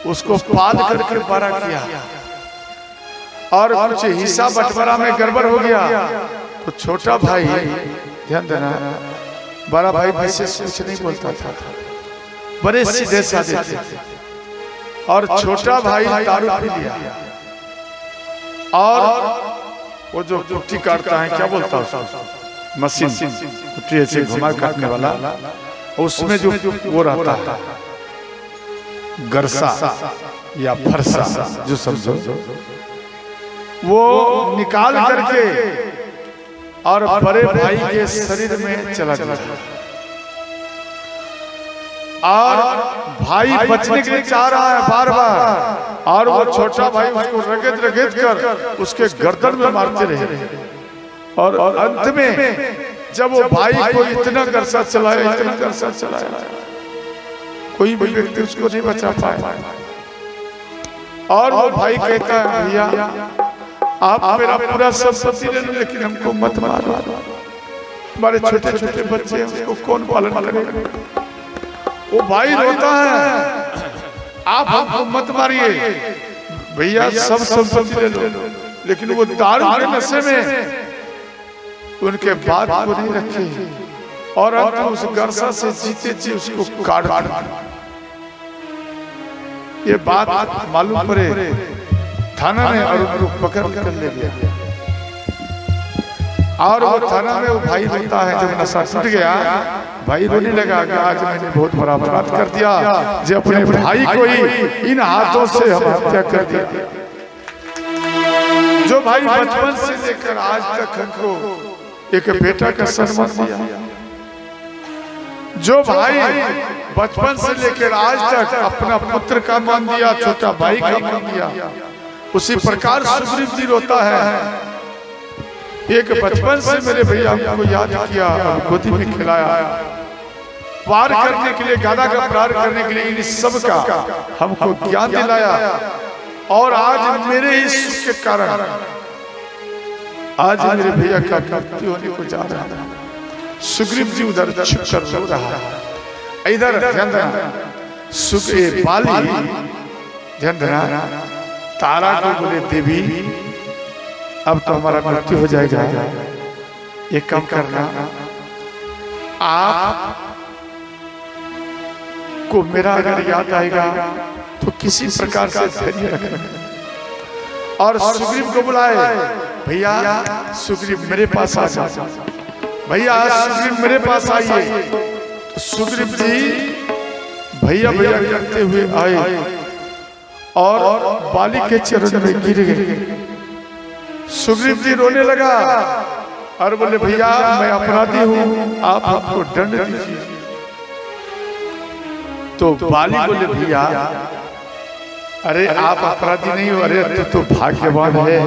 उसको पाल करके बड़ा किया, और कुछ हिस्सा बंटवारा में गड़बड़ हो गया तो छोटा भाई, ध्यान देना, बड़ा भाई विशेष कुछ नहीं बोलता था, बड़े सीधे साधे थे, और छोटा भाई दारू पी लिया, और वो जो कुट्टी काटता है, क्या बोलता है उसको, मशीन, कुट्टी ऐसे घुमा काटने वाला, उसमें जो वो रहता है गरसा या फरसा, जो समझो, वो निकाल करके और बड़े भाई के शरीर में चला गया, और भाई बचने के लिए चाह रहा है बार बार, और वो छोटा भाई उसको रगड़ रगड़ कर उसके गर्दन में मारते रहे, और अंत में जब वो भाई को इतना गरसा चलाया, इतना गरसा चलाया, कोई भी व्यक्ति उसको नहीं बचा पाया। और वो भाई कहता है, भैया आप मेरा पूरा संपत्ति ले लो, लेकिन हमको मत मारो, हमारे छोटे छोटे बच्चे हैं, उसको कौन पालन करेगा। वो भाई रोता है, आप हमको मत मारिए भैया, सब संपत्ति ले लो, लेकिन वो दारू के नशे में उनके बात को नहीं रखे, और अंत उस गरसा से जीते जी उसको काट दिया। ये बात मालूम पड़े थाना में, और उनको पकड़ कर ले गया, और वो थाना में वो भाई रोता है, जब नशा छूट गया भाई रोने लगा कि आज मैंने बहुत बड़ा अपराध कर दिया, जो अपने भाई को ही इन हाथों से हम हत्या कर दिया, जो भाई बचपन से लेकर आज तक हमको एक बेटा का सम्मान दिया, जो भाई बचपन से लेकर आज तक अपना पुत्र का मान दिया, छोटा भाई का मान दिया, उसी प्रकार सुग्रीव जी रोता है। एक बचपन से मेरे भैया हमको याद किया, गोदी में खिलाया, पार करने के लिए, गादा का पार करने के लिए इन सब का हमको ज्ञान दिलाया, और आज मेरे ही सुख के कारण आज मेरे भैया का मृत्यु होने को जा रहा है। सुग्रीव जी उधर छिप कर रो रहा है, इधर ध्यान देना, सुग्रीव बाली ध्यान देना, तारा को बोले देवी अब तो हमारा मृत्यु हो जाएगा, ये कम करना, आप को मेरा अगर याद आएगा तो किसी प्रकार से धैर्य रखना। और सुग्रीव को बुलाए, भैया सुग्रीव मेरे पास आ जाओ, भैया सुग्रीव मेरे पास आइए। तो सुग्रीव जी भैया भैया करते हुए आए और बाली के चरणों में गिर गए। सुग्रीव जी रोने लगा और बोले, भैया मैं अपराधी हूँ, आप हमको दंड दीजिए। तो बाली बोले, भैया अरे आप अपराधी नहीं हो, अरे तू भाग्यवान है,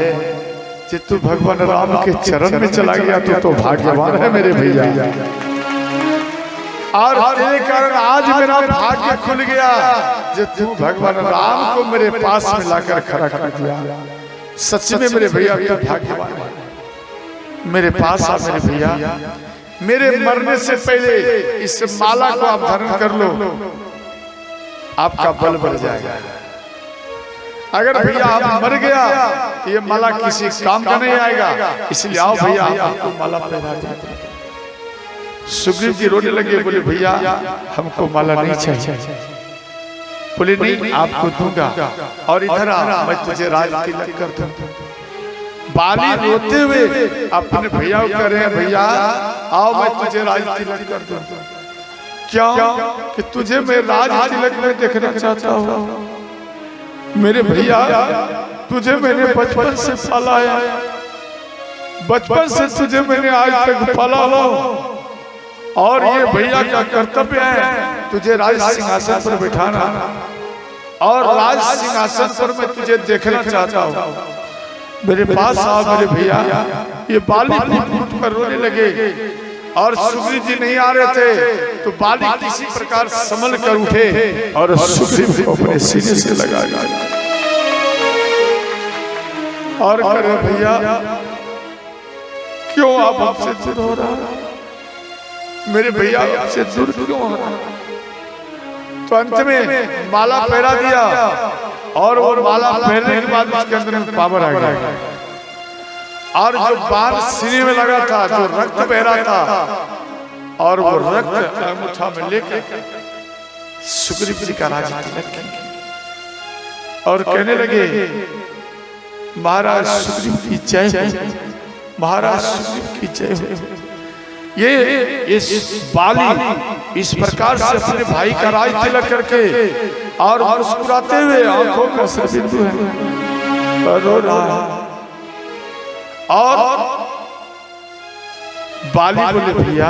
जे तू भगवान राम के चरण में चला गया तो भाग्यवान है मेरे भैया, और तेरे कारण आज मेरा भाग्य खुल गया, जे तू भगवान राम को मेरे पास में लाकर खड़ा कर दिया। सच्ची में मेरे भैया तू भाग्यवान है, मेरे पास आ मेरे भैया, मेरे मरने से पहले इस माला को आप धारण कर लो, आपका बल बढ़ जाएगा। अगर भैया आप मर गया तो ये माला किसी काम का नहीं आएगा, इसलिए आओ भैया आपको माला पहना देते। सुग्रीव जी रोने लगे, बोले भैया हमको माला नहीं चाहिए, बोले नहीं आपको दूंगा और इधर आ मैं तुझे राज तिलक कर दूं। बाली रोते हुए अपने भैया को कह रहे हैं भैया आओ मैं तुझे राज तिलक कर दूं। क्यों कि तुझे मैं राज तिलक में देखना चाहता हूँ। मेरे भैया तुझे मैंने बचपन से पाला है, बचपन से तुझे मैंने आज तक पाला हो और ये भैया का कर्तव्य है तुझे राज सिंहासन पर बिठाना और राज सिंहासन पर मैं तुझे देखना चाहता हूँ। मेरे पास आओ मेरे भैया। ये बाली फूट कर रोने लगे और सुग्रीव जी नहीं आ रहे थे तो बाली किसी प्रकार संभल कर उठे और सुग्रीव को अपने सीने से लगाया और करे भैया क्यों आप हमसे दूर हो रहा, मेरे भैया आपसे दूर क्यों हो रहा। तो अंत में माला पहरा दिया और वो माला पहनने के बाद उसके अंदर में पावर आ गया और जो बाण सीने में लगा था जो रक्त बह रहा था और वो रक्त अंगूठा में लेकर सुग्रीव जी का राज तिलक किया और कहने लगे महाराज सुग्रीव की जय हो, महाराज सुग्रीव की जय हो। ये इस बाली इस प्रकार से अपने भाई का राज तिलक करके और मुस्कुराते हुए आंखों का बिंदु है रो रहा और बाली बोले भैया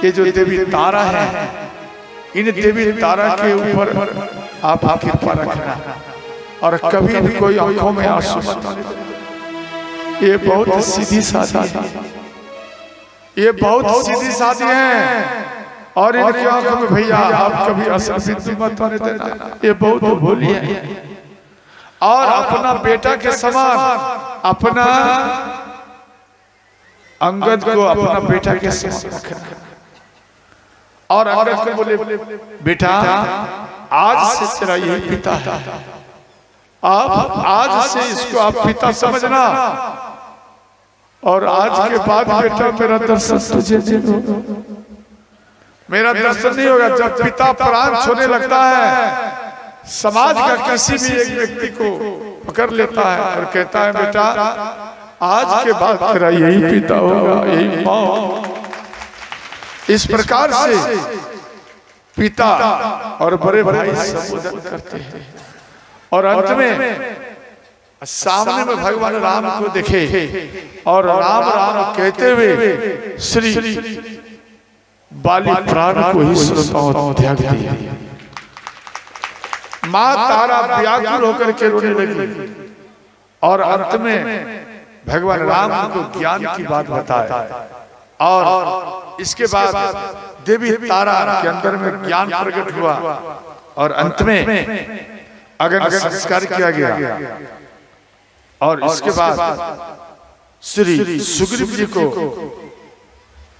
ये जो देवी तारा है इन देवी तारा के ऊपर आप कृपा रखना और कभी भी कोई आंखों में आंसू मत आने। ये बहुत सीधी सादी है, ये बहुत सीधी सादी है और इनकी आंखों में भैया आप कभी असर बिंदु मत आने देना। ये बहुत भोली है और अपना बेटा के समान अपना अंगद को अपना बेटा के समान रखना। और अंगद को बोले बेटा आज से तेरा यही पिता है, आप आज से इसको आप पिता समझना और आज के बाद बेटा मेरा दर्शन तुझे नहीं होगा, मेरा दर्शन नहीं होगा। जब पिता प्राण छोड़ने लगता है समाज का किसी भी एक व्यक्ति को पकड़ लेता है और कहता है बेटा आज के बाद तेरा यही पिता होगा, यही माँ होगा। इस प्रकार से पिता और बड़े भाई संबोधन करते हैं और अंत में सामने में भगवान राम को देखे और राम राम कहते हुए श्री बाली प्राण को ही श्रोताओं त्याग दिया। मां तारा व्याकुल होकर के रोने लगी और अंत में भगवान राम को ज्ञान की बात बताए और इसके बाद देवी तारा के अंदर में ज्ञान प्रकट हुआ और अंत में अग्नि संस्कार किया गया और इसके बाद श्री सुग्रीव जी को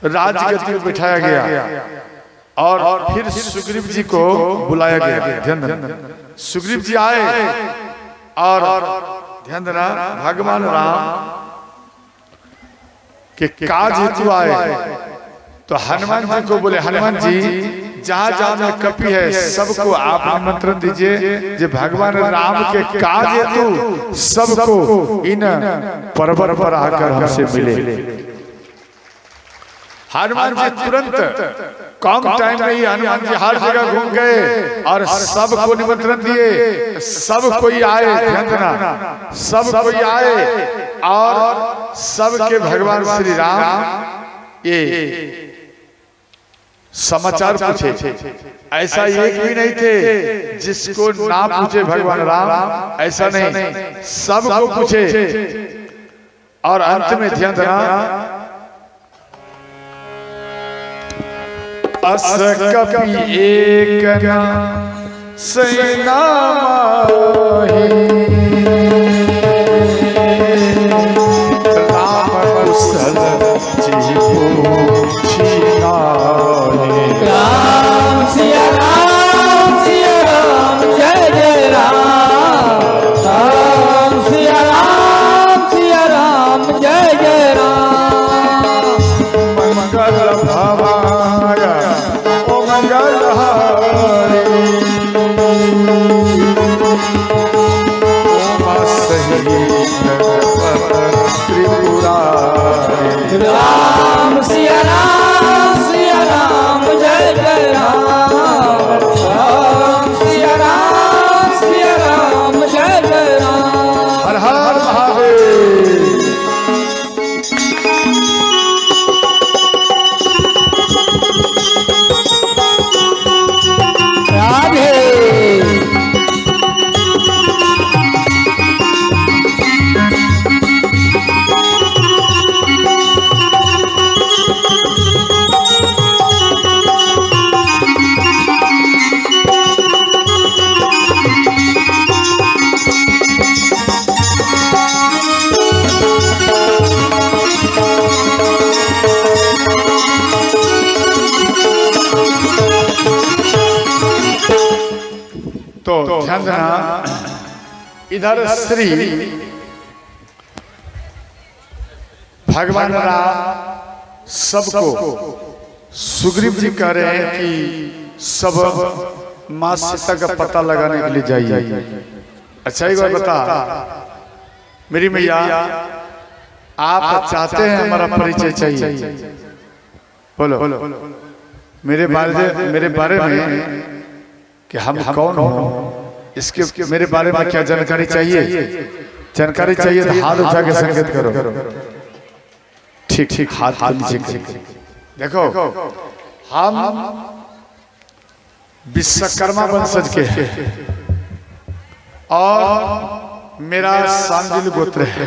राजगद्दी पर बिठाया गया और फिर सुग्रीव जी को बुलाया गया। ध्यान सुग्रीव जी आए और ध्यान देना भगवान राम के काज हेतु आए तो हनुमान जी को बोले हनुमान जी जहाँ जहाँ में कपि है सबको आप निमंत्रण दीजिए जो भगवान राम के काज हेतु सबको इन पर्वत पर आकर हमसे मिले। हनुमान जी तुरंत कम टाइम में ही हनुमान जी हर जगह घूम गए और सबको निमंत्रण दिए, सब कोई आए। ध्यान देना सब कोई आए और सबके भगवान श्री राम ये समाचार पूछे। ऐसा एक भी नहीं थे जिसको ना पूछे भगवान राम, ऐसा नहीं सबको पूछे और अंत में ध्यान देना अस कपि एक सेना राम कुशल जी पूछिना राम सिया राम जय जय राम, राम सिया राम जय जय राम। मंगल भवाय ओ मंगल तो ध्यान देना, इधर श्री भगवान राम सबको सुग्रीव जी कह रहे हैं कि सब माँ सीता का पता लगाने के लिए जाइए। अच्छा एक बार बता मेरी मैया, आप चाहते हैं हमारा परिचय चाहिए? बोलो मेरे बारे में कि हम कौन हो, इसके मेरे बारे में क्या जानकारी चाहिए? जानकारी चाहिए तो हाथ उठा के संकेत करो। ठीक ठीक, हाथ नीचे करो। देखो हम विश्वकर्मा वंशज के हैं और मेरा सांडिल गोत्र है,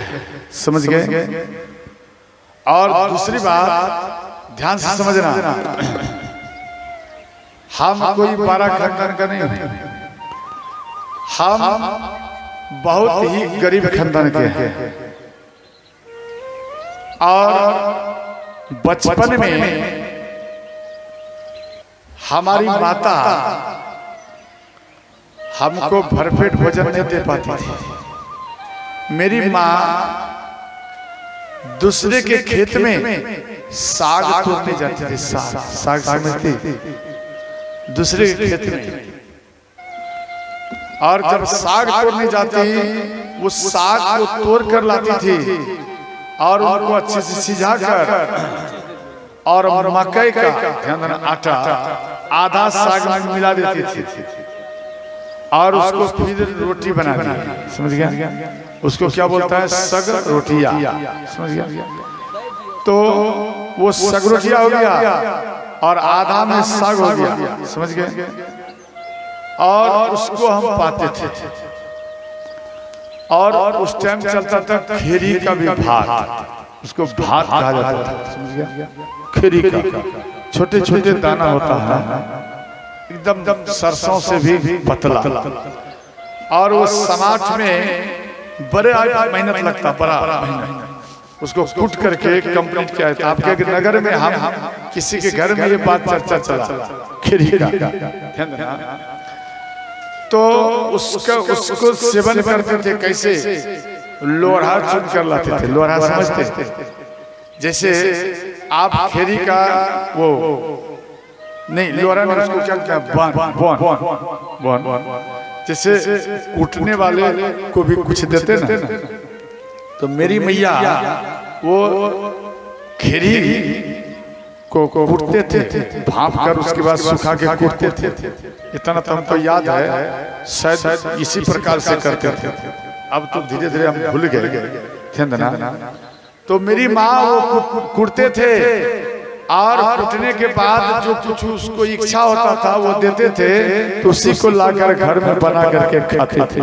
समझ गए? और दूसरी बात ध्यान से समझना, हम कोई बारह खानदान का नहीं होते, हम बहुत ही गरीब खानदान के हैं। और बचपन में हमारी माता हमको भरपेट भोजन नहीं दे पाती थी। मेरी माँ दूसरे के खेत में साग तोड़ने जाती थी। साग समझती? दूसरे के खेत में, और जब साग तोड़ने जाती वो साग को तोड़ कर लाती थी और उनको अच्छे से सिझा कर और मकई का ध्यान देना आटा आधा साग में मिला देती थी और उसको फिर रोटी बना दी। समझ गया? उसको क्या बोलता है? सग रोटिया। समझ गया? तो वो सग रोटिया हो गया और आधा में साग हो गया। समझ गए? और उसको हम पाते थे और उस टाइम चलता था खेरी का भी भात, उसको भात कहा जाता था। समझ गया? खेरी का छोटे छोटे दाना होता है, एकदम सरसों से भी पतला, और वो समाट में बड़े मेहनत लगता, बड़ा मेहनत। उसको कूट करके कंप्लीट किया था। आपके नगर में हम किसी के घर में ये बात चर्चा चला खेरी का, तो उसको सेवन करते थे। कैसे? लोढ़ा चुन कर लाते थे। लोढ़ा समझते? जैसे आप खेरी का वो नहीं, लोढ़ा में उसको क्या कहते हैं? जैसे कूटने वाले को भी कुछ देते ना, तो मेरी मैया वो खेरी को कूटते थे, भाप कर उसके बाद सुखा के कूटते थे। इतना तो हमको याद है, शायद इसी प्रकार से करते थे। अब तो धीरे धीरे हम भूल गए। तो मेरी माँ वो कूटते थे और कूटने के बाद जो कुछ उसको इच्छा होता था वो देते थे, तो उसी को लाकर घर में बना करके खाते थे।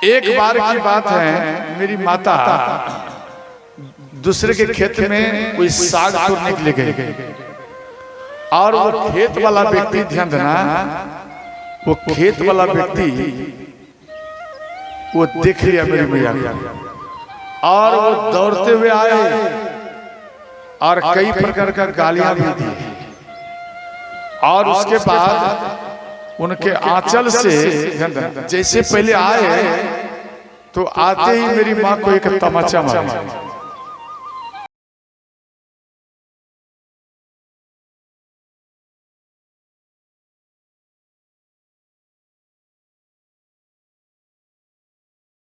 एक बार की बात है, मेरी माता दूसरे के खेत में कोई साग तोड़ने के लिए गए और वो खेत वाला व्यक्ति, ध्यान देना, वो खेत वाला व्यक्ति वो देख लिया मेरी मैया को और वो दौड़ते हुए आए और कई प्रकार का गालियां भी दी। और उसके बाद उनके आंचल से जैसे पहले आए तो आते ही मेरी माँ को एक तमाचा मारा।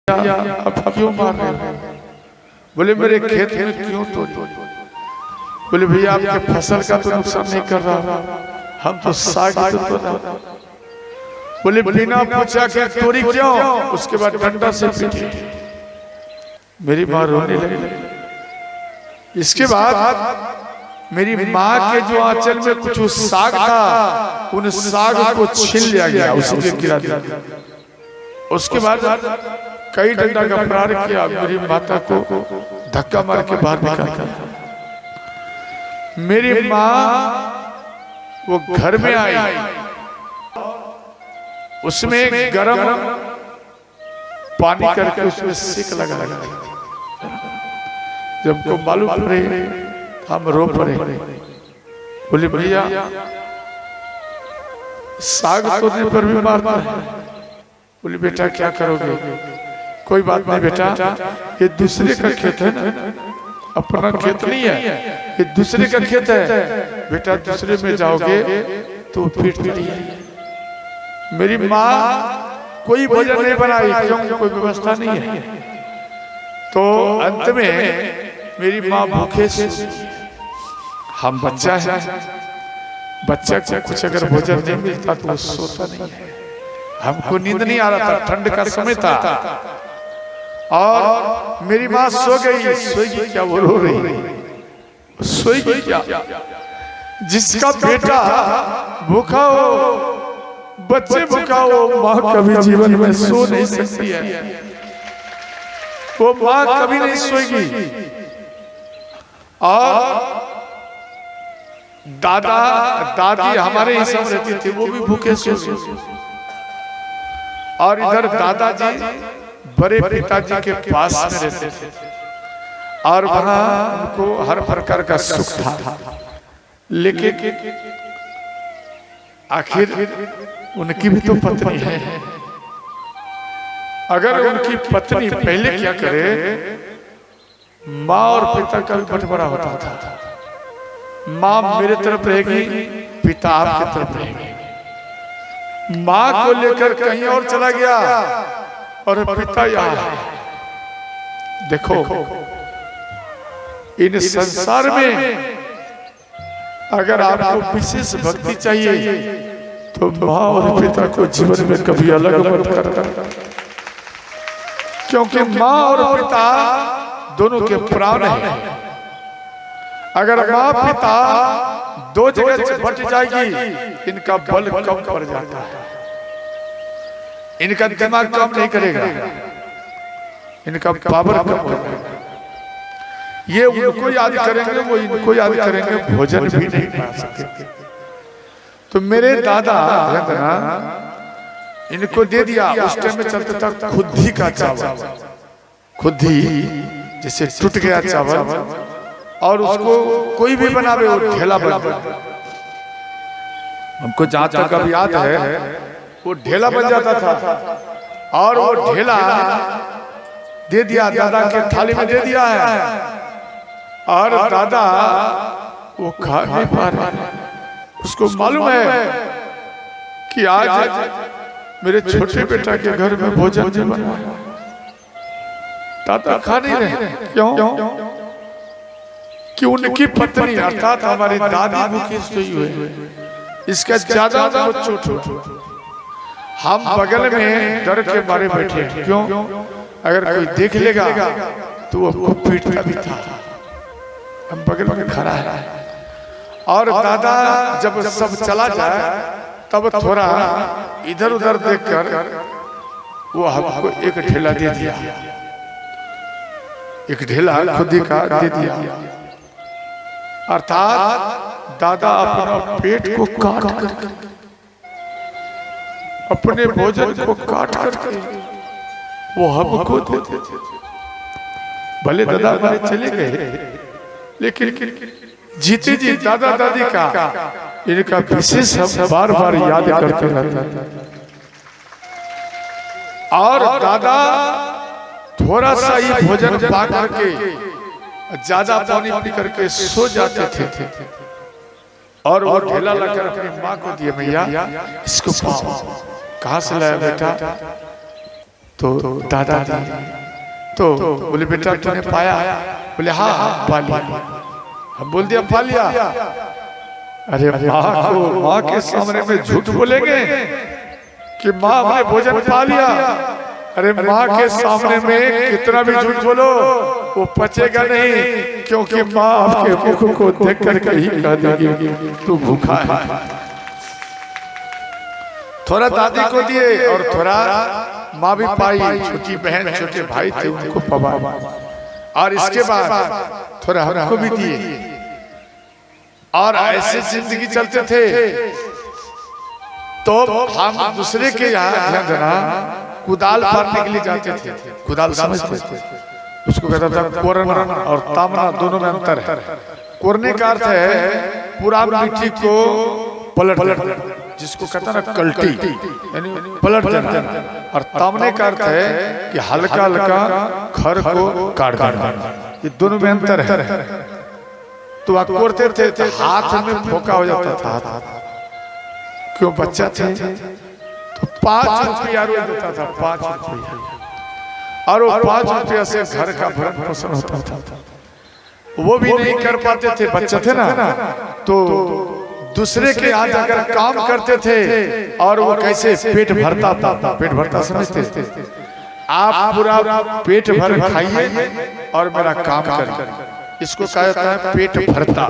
अब क्यों मार रहे हो? बोले मेरे खेत में क्यों तोड़? बोले भैया आपके फसल का तो नुकसान नहीं कर रहा, हम तो साग तो तोड़ रहा। बोले बिना पूछा के तोड़ी क्यों? उसके बाद डंडा से पीटी। मेरी माँ रोने लगी। इसके बाद मेरी माँ के जो आंचल में कुछ साग था, उन साग को छीन लिया गया, उसी में गिरा दिया। उसके बाद कई डंडा का प्रहार किया, मेरी माता को धक्का मार के बाहर निकाला। मेरी माँ वो घर में आई, उसमें गरम पानी करके उसमें सेक लगा। जब को मालूम पड़े हम रो पड़े। बोले भैया साग तोड़ने पर भी मारता है। बोली बेटा क्या करोगे? कोई बात नहीं बेटा, ये दूसरे का खेत है ना, अपना खेत नहीं है, ये दूसरे का खेत है। बेटा दूसरे में जाओगे तो पीट पड़ेगी। मेरी माँ कोई भोजन नहीं बनाई, क्यों? कोई व्यवस्था नहीं है। तो अंत में मेरी माँ भूखे से, हम बच्चा है, बच्चा को कुछ अगर भोजन नहीं मिलता तो वो सोता नहीं है। हमको नींद नहीं आ रहा था, ठंड का समय था, और मेरी माँ सो गई। सोएगी क्या? वो रो रही। सोएगी क्या? जिसका बेटा भूखा हो, बच्चे भूखा हो, माँ कभी जीवन में सो नहीं सकती है। वो माँ कभी नहीं सोएगी। और दादा दादी हमारे ही सब रहती थी, वो भी भूखे सो गए। और इधर दादाजी बड़े पिताजी के पास में रहते थे, और वहां उनको हर प्रकार का सुख था। लेकिन आखिर उनकी भी तो पत्नी है। अगर उनकी पत्नी पहले क्या करे, माँ और पिता का भी बंटवारा होता था। माँ मेरे तरफ रहेगी, पिता आपकी तरफ रहेगी। माँ को लेकर कहीं और चला गया और पिता यहाँ है। देखो इन संसार में अगर आपको विशेष भक्ति चाहिए तो माँ और पिता को जीवन में कभी अलग मत करना, क्योंकि माँ और पिता दोनों के प्राण हैं। अगर माँ पिता दो जगह बट जाएगी, इनका बल कम पड़ जाता है, इनका दिमाग काम नहीं करेगा, इनका पावर कम हो जाएगा। ये उनको याद करेंगे, वो इनको याद करेंगे, भोजन भी नहीं खा सकते। तो मेरे दादा इनको दे दिया। उस टाइम में चलता था खुद्दी का चावल, खुद्दी जैसे टूट गया चावल, और उसको कोई भी बनावे वो ढेला बन जाता। हमको जहां तक अब याद है वो ढेला बन जाता था, और वो ढेला दे दिया, दादा के थाली में दे दिया है, और दादा वो खा नहीं पा रहे। उसको मालूम है कि आज मेरे छोटे बेटा के घर में भोजन नहीं बना। दादा खा नहीं रहे। क्यों? कि उनकी पत्नी अर्थात हमारी दादी भूखी सोई हुई, इसका ज्यादा उनको चोट हुआ। हम बगल में डर के मारे बैठे। क्यों? अगर कोई देख लेगा तो वो पीटता भी था। हम बगल में खड़ा है, और दादा जब सब चला जाए तब थोड़ा इधर उधर देखकर वो हमको एक ढेला दे दिया, एक ढेला खुदी का दे दिया। अर्थात दादा अपना पेट को काट कर, अपने भोजन को काट करके वो हमको देते थे। भले दादा हमारे चले गए, लेकिन जीते जी दादा दादी का इनका विशेष हम बार बार याद करते रहते। और दादा थोड़ा सा ही भोजन पा करके ज्यादा पानी पी करके सो जाते थे, और वो ढेला लाकर अपनी माँ को दिए, मैया इसको पाओ। कहाँ से लाया बेटा? तो दादा तो बोले बेटा तूने पाया? बोले हाँ हाँ पा लिया। हम बोल दिया पा लिया। अरे माँ के सामने में झूठ बोलेंगे कि माँ हमने भोजन पा लिया? अरे माँ के सामने में कितना भी झूठ बोलो वो पचेगा नहीं, क्योंकि माँ आपके मुख को देख करके ही कह देगी तू भूखा है। थोड़ा दादी को दिए और थोड़ा माँ भी पाई, छोटी बहन छोटे भाई थे उनको पवा, और इसके बाद थोड़ा हमको भी दिए। और ऐसे जिंदगी चलते थे। तो हम दूसरे के यहाँ कुदाल फाड़ने के लिए जाते थे। कुदाल समझते थे? उसको कहता था कोरना और तामना, दोनों में अंतर है। कोरने का अर्थ है पूरा मिट्टी को पलट जिसको कहता ना कल्टी, यानी पलट देना, और तमने का अर्थ है कि हल्का हल्का खर को काट देना। ये दोनों में अंतर है। तो आप कोरते थे तो हाथ में फोका हो जाता था, क्यों बच्चा थे तो 5 रुपया देता था, 5 रुपया, और वो 5 रुपया से घर का भरण पोषण होता था। वो भी नहीं कर पाते थे, बच्चे थे ना, तो दूसरे के यहाँ जाकर काम करते थे, और वो कैसे पेट भरता था। पेट भरता समझते थे, आप पूरा पेट भर खाइए और मेरा काम करिए, इसको कहा जाता है पेट भरता।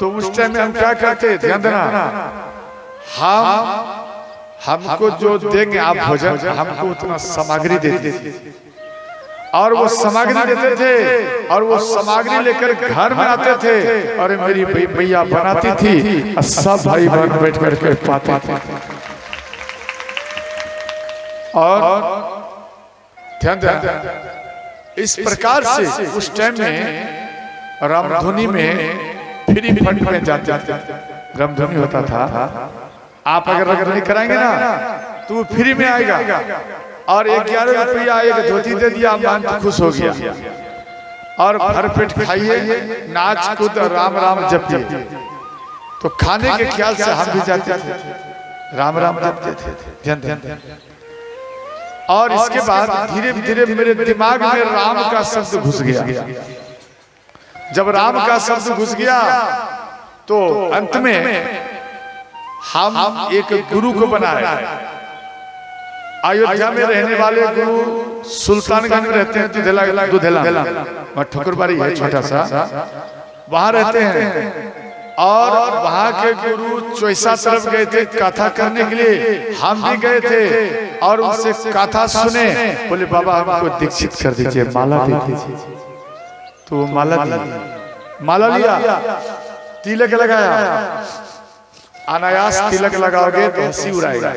तो उस टाइम में हम क्या करते, ध्यान देना, हमको जो देंगे आप भोजन, हमको उतना सामग्री देते थे, और वो सामग्री देते थे, और वो सामग्री लेकर घर में आते थे, और मेरी भैया बनाती थी, और सब भाई बहन बैठ करके पाते थे। और ध्यान देना, इस प्रकार से उस टाइम में रामधुनी में फ्री फंड में जाते थे। रामधुनी होता था, आप अगर नहीं कराएंगे ना तो फ्री में आएगा, और 11 रुपया एक धोती दे दिया, मान तो खुश हो गया, और भर पेट खाइए, नाच कूद राम राम जपिए। तो खाने के ख्याल से हम भी जाते थे, राम राम जपते थे, ध्यान। और इसके बाद धीरे धीरे मेरे दिमाग में राम का शब्द घुस गया। जब राम का शब्द घुस गया तो अंत में हम एक गुरु को बनाए। अयोध्या में रहने वाले गुरु सुल्तानगंज में रहते हैं, दुधेला ठकुरबाड़ी है छोटा सा, वहां रहते हैं। और वहां के गुरु चोइसा तरफ गए थे कथा करने के लिए, हम भी गए थे, और उनसे कथा सुने। बोले बाबा हमको दीक्षित कर दीजिए, माला दे दीजिए। तो वो माला लिया, तिलक लगाया। अनायास तिलक लगाओगे तो हंसी उड़ाएगा,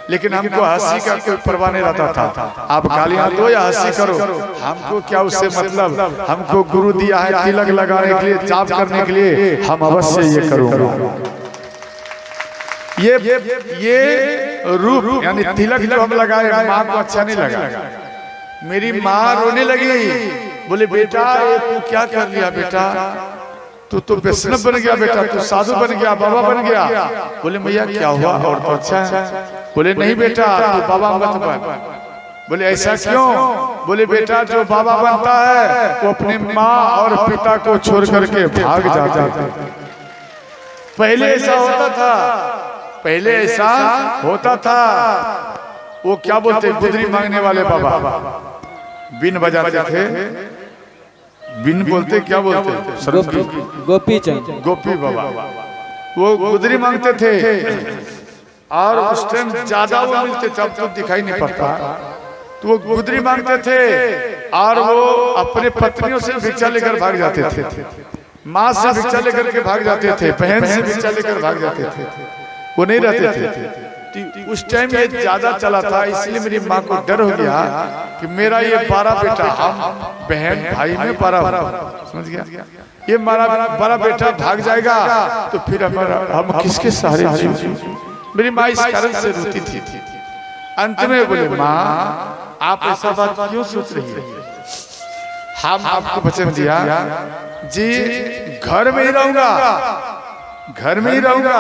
लेकिन हमको हंसी का कोई परवाह नहीं रहता था। आप गालियां दो या हंसी करो, हमको क्या उससे मतलब। हमको गुरु दिया है तिलक लगाने के लिए, जाप करने के लिए, हम अवश्य ये करूंगा। ये रूप यानी तिलक जो हम लगाए, माँ को अच्छा नहीं लगा। मेरी माँ रोने लगी, बोले बेटा तू क्या कर लिया बेटा, तू तो वैष्णव बन गया बेटा, तू साधु बन गया, बाबा बन गया। बोले मैया क्या हुआ, और तो अच्छा है। बोले नहीं बेटा तू बाबा मत बन। बोले ऐसा क्यों। बोले बेटा जो बाबा बनता है वो अपनी माँ और पिता को छोड़ करके भाग जाता है। पहले ऐसा होता था, पहले ऐसा होता था। वो क्या बोलते, गुदरी मांगने वाले बाबा बीन बजाते थे। बीन बोलते क्या बोलते, गोपी चंद, गोपी बाबा। वो गुदरी मांगते थे, और उस टाइम ज्यादा वो मिलते, जब तो दिखाई नहीं पड़ता। तो वो गुदरी मांगते थे, और वो अपने पत्नियों से भिक्षा लेकर भाग जाते थे, माँ से भिक्षा लेकर के भाग जाते थे, बहन से भिक्षा लेकर भाग जाते थे। वो नहीं रहते थे। उस टाइम ये ज्यादा चला था, इसलिए मेरी माँ को डर हो गया कि मेरा ये 12 बेटा, हम बहन भाई में 12, समझ गया, ये हमारा 12 बेटा भाग जाएगा तो फिर हम किसके सहारे जीवेंगे। मेरी माँ इस कारण से रोती थी। अंत में बोले माँ आप ऐसा बात क्यों सोच रही है, हम आपको वचन दिया जी घर में ही रहूंगा, घर में ही रहूंगा,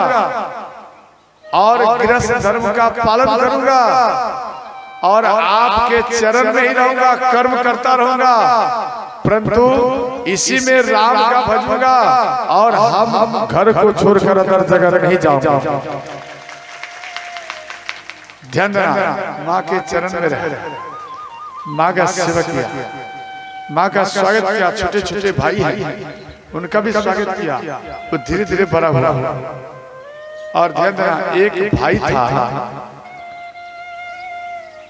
और गृहस्थ धर्म का पालन करूंगा, और आपके चरण में ही रहूंगा, कर्म करता रहूंगा, परंतु इसी में राम का भजूंगा, और हम घर को छोड़कर अदर जगह नहीं जाऊंगा। ध्यान देना, माँ के चरण में रह, माँ का सेवा किया, माँ का स्वागत किया। छोटे छोटे भाई हैं उनका भी स्वागत किया। वो धीरे धीरे बड़ा हुआ। और ध्यान देना, एक भाई था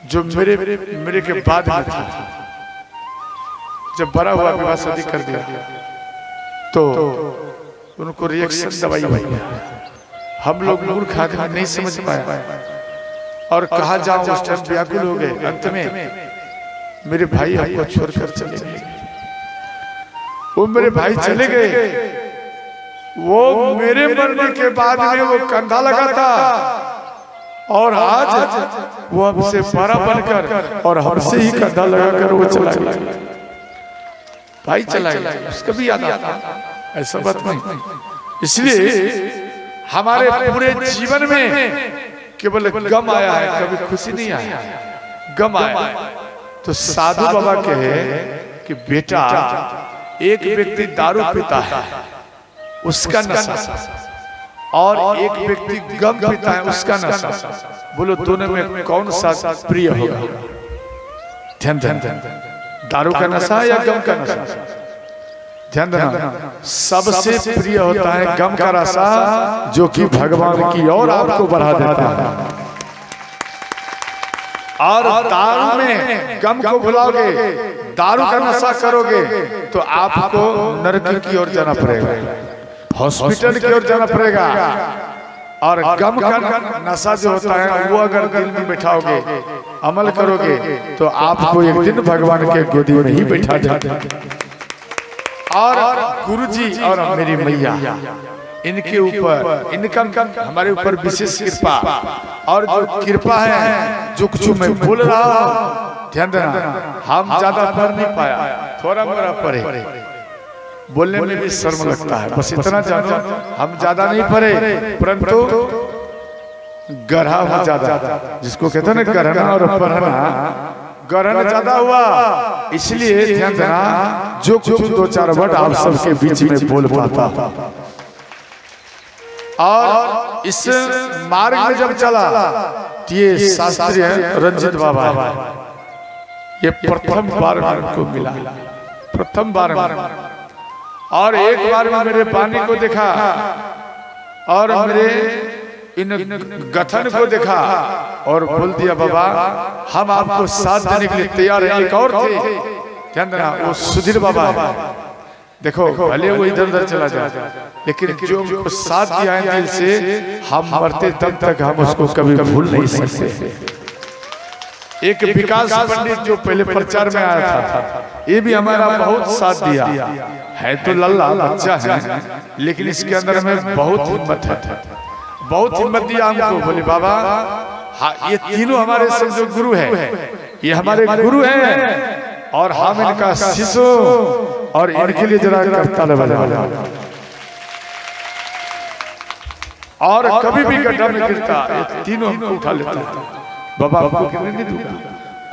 जो मेरे के बाद में था। जब बड़ा हुआ, विवाह शादी कर दिया, तो उनको रिएक्शन दवाई हुई। हम लोग मूर्ख आदमी नहीं समझ पाया, और कहा जाऊं उस टाइम व्याकुल हो गए। अंत में मेरे भाई हमको छोड़कर चले गए। वो मेरे भाई चले गए, वो मेरे मरने के बाद में वो कंधा लगा था और आज वो हमसे बड़ा बनकर और हमसे ही कंधा लगाकर वो चला गया भाई, चला गया। उसका भी याद आता, ऐसा बात नहीं। इसलिए हमारे पूरे जीवन में केवल गम आया है, कभी खुशी नहीं आया, गम आया। तो साधु बाबा कहे कि बेटा, एक व्यक्ति दारू पीता है उसका नशा, और एक व्यक्ति गम पीता है उसका नशा, बोलो दोनों में कौन सा प्रिय होगा? ध्यान ध्यान, दारू का नशा या गम का नशा? ध्यान देना, सबसे प्रिय होता है गम का नशा, जो कि भगवान की ओर आपको बढ़ा देता है। और दारू में गम को भुलाओगे, दारू का नशा करोगे तो आपको नरक की ओर जाना पड़ेगा, हॉस्पिटल की ओर जाना पड़ेगा। और गम का नशा जो होता है वो अगर दिल में बैठाओगे, अमल करोगे, तो आपको एक दिन भगवान के गोदी में ही बैठा देगा। और गुरुजी और मेरी मैया, इनके ऊपर, इनका हमारे ऊपर विशेष कृपा, और जो कृपा है, जो कुछ मैं बोल रहा हूँ, ध्यान देना, हम ज्यादा पढ़ नहीं पाया, थोड़ा मोड़ा पढ़े, बोलने में भी शर्म लगता है, बस इतना जानो, हम ज्यादा नहीं पढ़े, परंतु गढ़ा हुआ ज्यादा, जिसको कहते हैं ना गढ़ना और पढ़ना, गढ़ना ज्यादा हुआ। इसलिए ध्यान देना, जो कुछ दो चार वर्ड आप सबके बीच में बोल पाता। और इस मार्ग में जब चला, ये शास्त्री है रंजित बाबा, ये प्रथम बार को मिला, प्रथम बार में। और एक बार में मेरे पानी को देखा और मेरे इन गठन को देखा और बोल दिया, बाबा हम आपको साथ देने के लिए तैयार हैं। एक और थे, ध्यान देना, वो सुधीर बाबा है। देखो, भले वो इधर उधर चला जाए, लेकिन जो हमको साथ दिया है दिल से, हम मरते तब तक हम उसको कभी भूल नहीं सकते। एक विकास पंडित जो पहले प्रचार में आया था, ये भी हमारा बहुत साथ दिया है। तो लल्ला बच्चा है, लेकिन इसके अंदर में बहुत हिम्मत है, बहुत हिम्मत दिया हमको। बोले बाबा, ये तीनों हमारे सब जो गुरु है, ये हमारे गुरु हैं और हम इनका शिष्य, और इनके लिए जरा करताल बजा। और कभी भी गड्ढा में गिरता, ये तीनों हमको उठा लेता है। बाबा आपको गिरने नहीं दूंगा,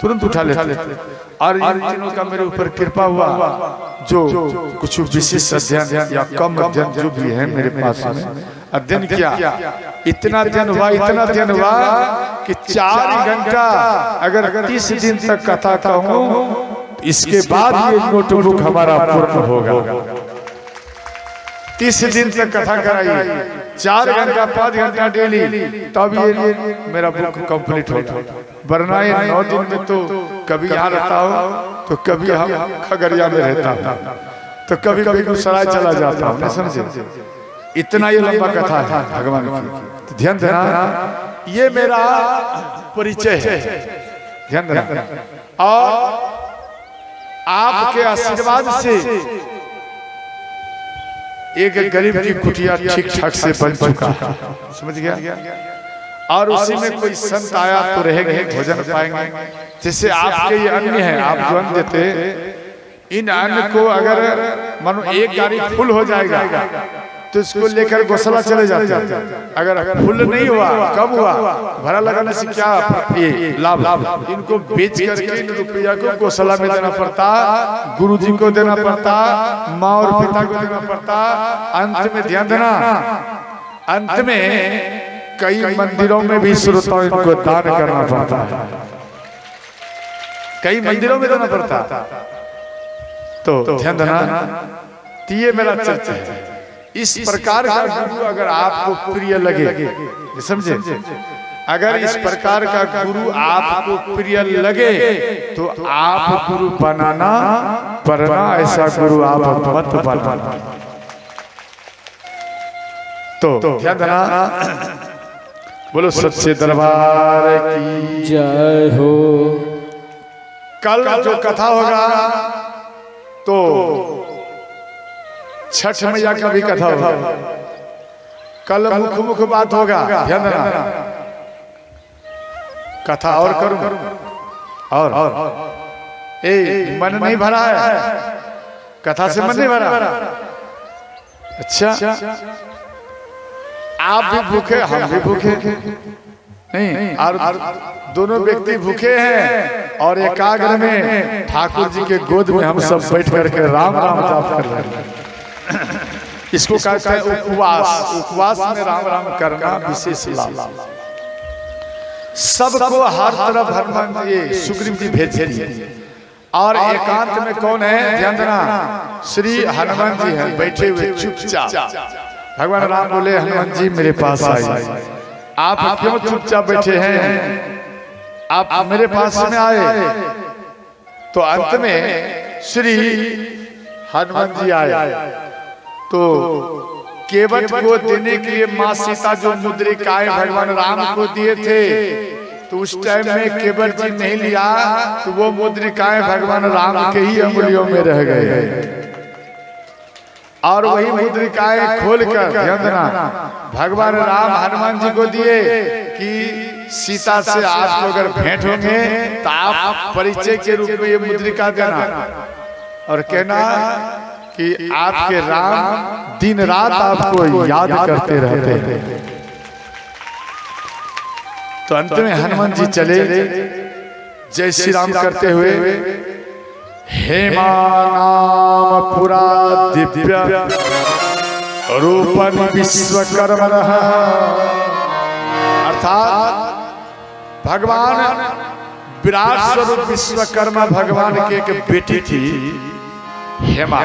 तुरंत उठा लेते। और इन तीनों का मेरे ऊपर कृपा हुआ, जो कुछ विशेष अध्ययन या कम अध्ययन जो भी है मेरे पास में अध्ययन किया, इतना अध्ययन हुआ, इतना अध्ययन हुआ कि 4 घंटा अगर 30 दिन तक कथा कहूँ, इसके बाद ये नोटबुक हमारा पूर्ण होगा। 30 दिन तक कथा कराई, 4 घंटा 5 घंटा डेली, तब ये मेरा बुक कंप्लीट होता। वरना ये 9 दिन में तो कभी यहाँ रहता हो, तो कभी हम खगड़िया में रहता हूँ, तो कभी कभी गुसराय चला जाता हूँ, समझे? इतना ये लंबा कथा है भगवान की। तो ध्यान देना, ये मेरा परिचय है, ध्यान देना। और आपके आशीर्वाद से एक गरीब की कुटिया ठीक ठाक से बन चुका है, समझ गया? और उसी में कोई संत आया तो रहेंगे, भोजन पाएंगे। जैसे आपके ये अन्न है, आप जो अन्न देते, इन अन्न को अगर मानो एक गाड़ी फुल हो जाएगा तो इसको लेकर गौशाला चले जाते हैं। अगर फुल नहीं हुआ, कब हुआ? भरा लगाने से क्या ये लाभ? इनको बेच करके इन रुपया को गौशाला में देना पड़ता, गुरुजी को देना पड़ता, माँ और पिता को देना पड़ता। अंत में ध्यान देना, अंत में कई मंदिरों में भी श्रोताओं इनको दान करना पड़ता है, कई मंदिरों में देना पड़ता। तो ध्यान देना, ये मेरा चर्चा है। इस प्रकार का गुरु अगर आपको प्रिय लगे, समझे? अगर इस प्रकार का गुरु आपको प्रिय लगे तो आप गुरु बनाना, वरना ऐसा गुरु आप मत बनाना। तो ध्यान देना, बोलो सच्चे दरबार की जय हो। कल जो कथा होगा तो छठ मैया का भी कथा होगा, कल मुख मुख बात होगा, ध्यान देना। कथा और करूं और ए मन नहीं भरा है, कथा से मन नहीं भरा। अच्छा आप भी भूखे, हम भी भूखे नहीं, और दोनों व्यक्ति भूखे हैं और एकाग्र में ठाकुर जी के गोद में हम सब बैठ करके राम राम जाप कर रहे हैं। इसको कहते हैं उपवास। उपवास में राम राम करना विशेष लाभ। सबको हर तरफ हनुमान ये सुग्रीव जी भेज दिए, और एकांत में कौन है ध्यान देना, श्री हनुमान जी हैं बैठे हुए चुपचाप। भगवान राम बोले हनुमान जी मेरे पास आइए। आप क्यों चुपचाप बैठे हैं, आप मेरे पास में आए। तो अंत में श्री हनुमान जी आए, तो केवट को देने के लिए माँ सीता जो मुद्रिकाएं भगवान राम को दिए थे, तो उस टाइम में केवट जी नहीं लिया, तो वो मुद्रिकाएं भगवान राम के ही अंगुलियों में रह गए, और वही मुद्रिकाएं खोलकर ध्यान देना भगवान राम हनुमान जी को दिए कि सीता से आप अगर भेंट होंगे तो आप परिचय के रूप में ये मुद्रिका देना, और कहना कि आपके राम दिन रात आपको याद करते रहते हैं। तो अंत में हनुमान जी चले जय श्री राम करते हुए, हेमा नाम पुरा दिव्य रूपन विश्वकर्मण, अर्थात भगवान विराट स्वरूप विश्वकर्मा भगवान के एक बेटी थी हेमा,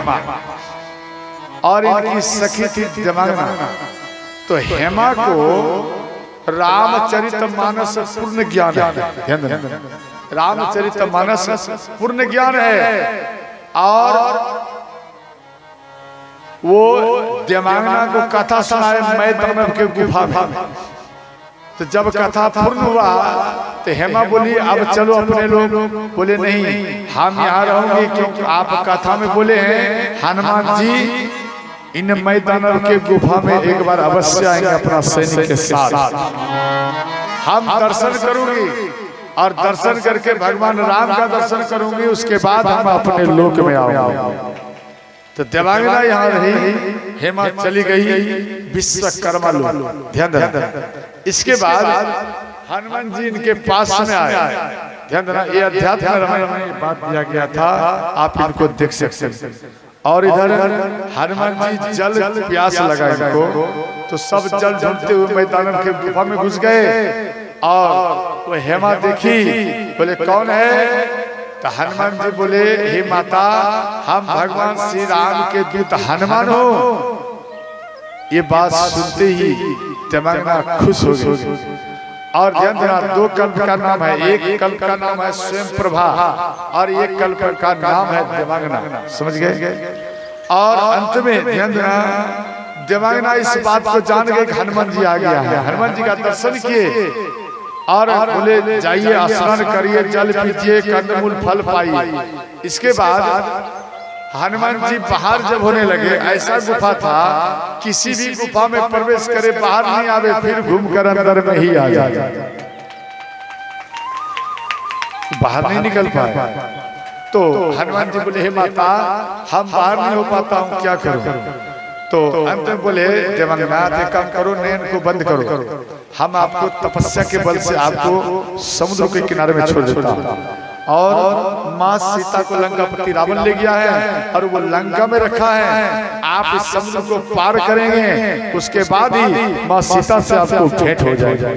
और इनकी सखी थी देवांगना। तो हेमा को रामचरितमानस पूर्ण ज्ञान है, रामचरितमानस पूर्ण ज्ञान है, और वो देवांगना को कथा सुनाए मैदान के गुफा में। तो जब कथा पूर्ण हुआ तो हेमा बोली अब चलो अपने लोग, बोले नहीं हम यहाँ रहेंगे, क्योंकि आप कथा में बोले हैं हनुमान जी इन मैदान के गुफा में एक बार अवश्य आएंगे अपना सैनिक के साथ, हम दर्शन करूंगी, और दर्शन करके भगवान राम का दर्शन करूंगी, उसके बाद हम अपने लोक में आऊंगे। तो देवांगना यहाँ रही, हेमा चली गई विश्वकर्मा लोक, ध्यान देना। इसके बाद हनुमान जी इनके पास में आए, ध्यान देना ये अध्यात्म रामायण में बात दिया गया था, आप इनको देख सकते हैं। और इधर हनुमान जी जल प्यास लगा इनको, तो सब जल ढूंढते हुए मैदान के गुफा में घुस गए, और वो हेमा देखी, बोले कौन है, तो हनुमान जी बोले हे माता हम भगवान श्री राम के दूत हनुमान हो। ये बात सुनते ही देवांगना खुश हो गई। और ध्यान देना दो कल्प का नाम है, एक कल्प का नाम है स्वयं प्रभा, और एक कल्प का नाम है देवांगना, समझ गए। और अंत में ध्यान देना देवांगना इस बात को जान गए कि हनुमान जी आ गया है, हनुमान जी का दर्शन किए, और बोले जाइए स्नान करिए, जल पीजिए, कंदमूल फल पाइए। इसके बाद हनुमान जी बाहर जब होने लगे, ऐसा गुफा था किसी भी गुफा में प्रवेश करे बाहर नहीं आवे, फिर घूमकर अंदर में ही आ जाए, बाहर नहीं निकल पाए। तो हनुमान जी बोले हे माता हम बाहर नहीं हो पाता हूँ, क्या करूँ। तो अंत में बोले देवांगना एक काम करो, नैन को बंद करो, हम आपको तपस्या के बल से आपको समुद्र के किनारे में छोड़ देता हूँ। और माँ सीता को लंकापति रावण ले गया है, और वो लंका में रखा है, आप इस समुद्र को पार करेंगे, उसके बाद ही माँ सीता से आपको भेंट हो जाएगा।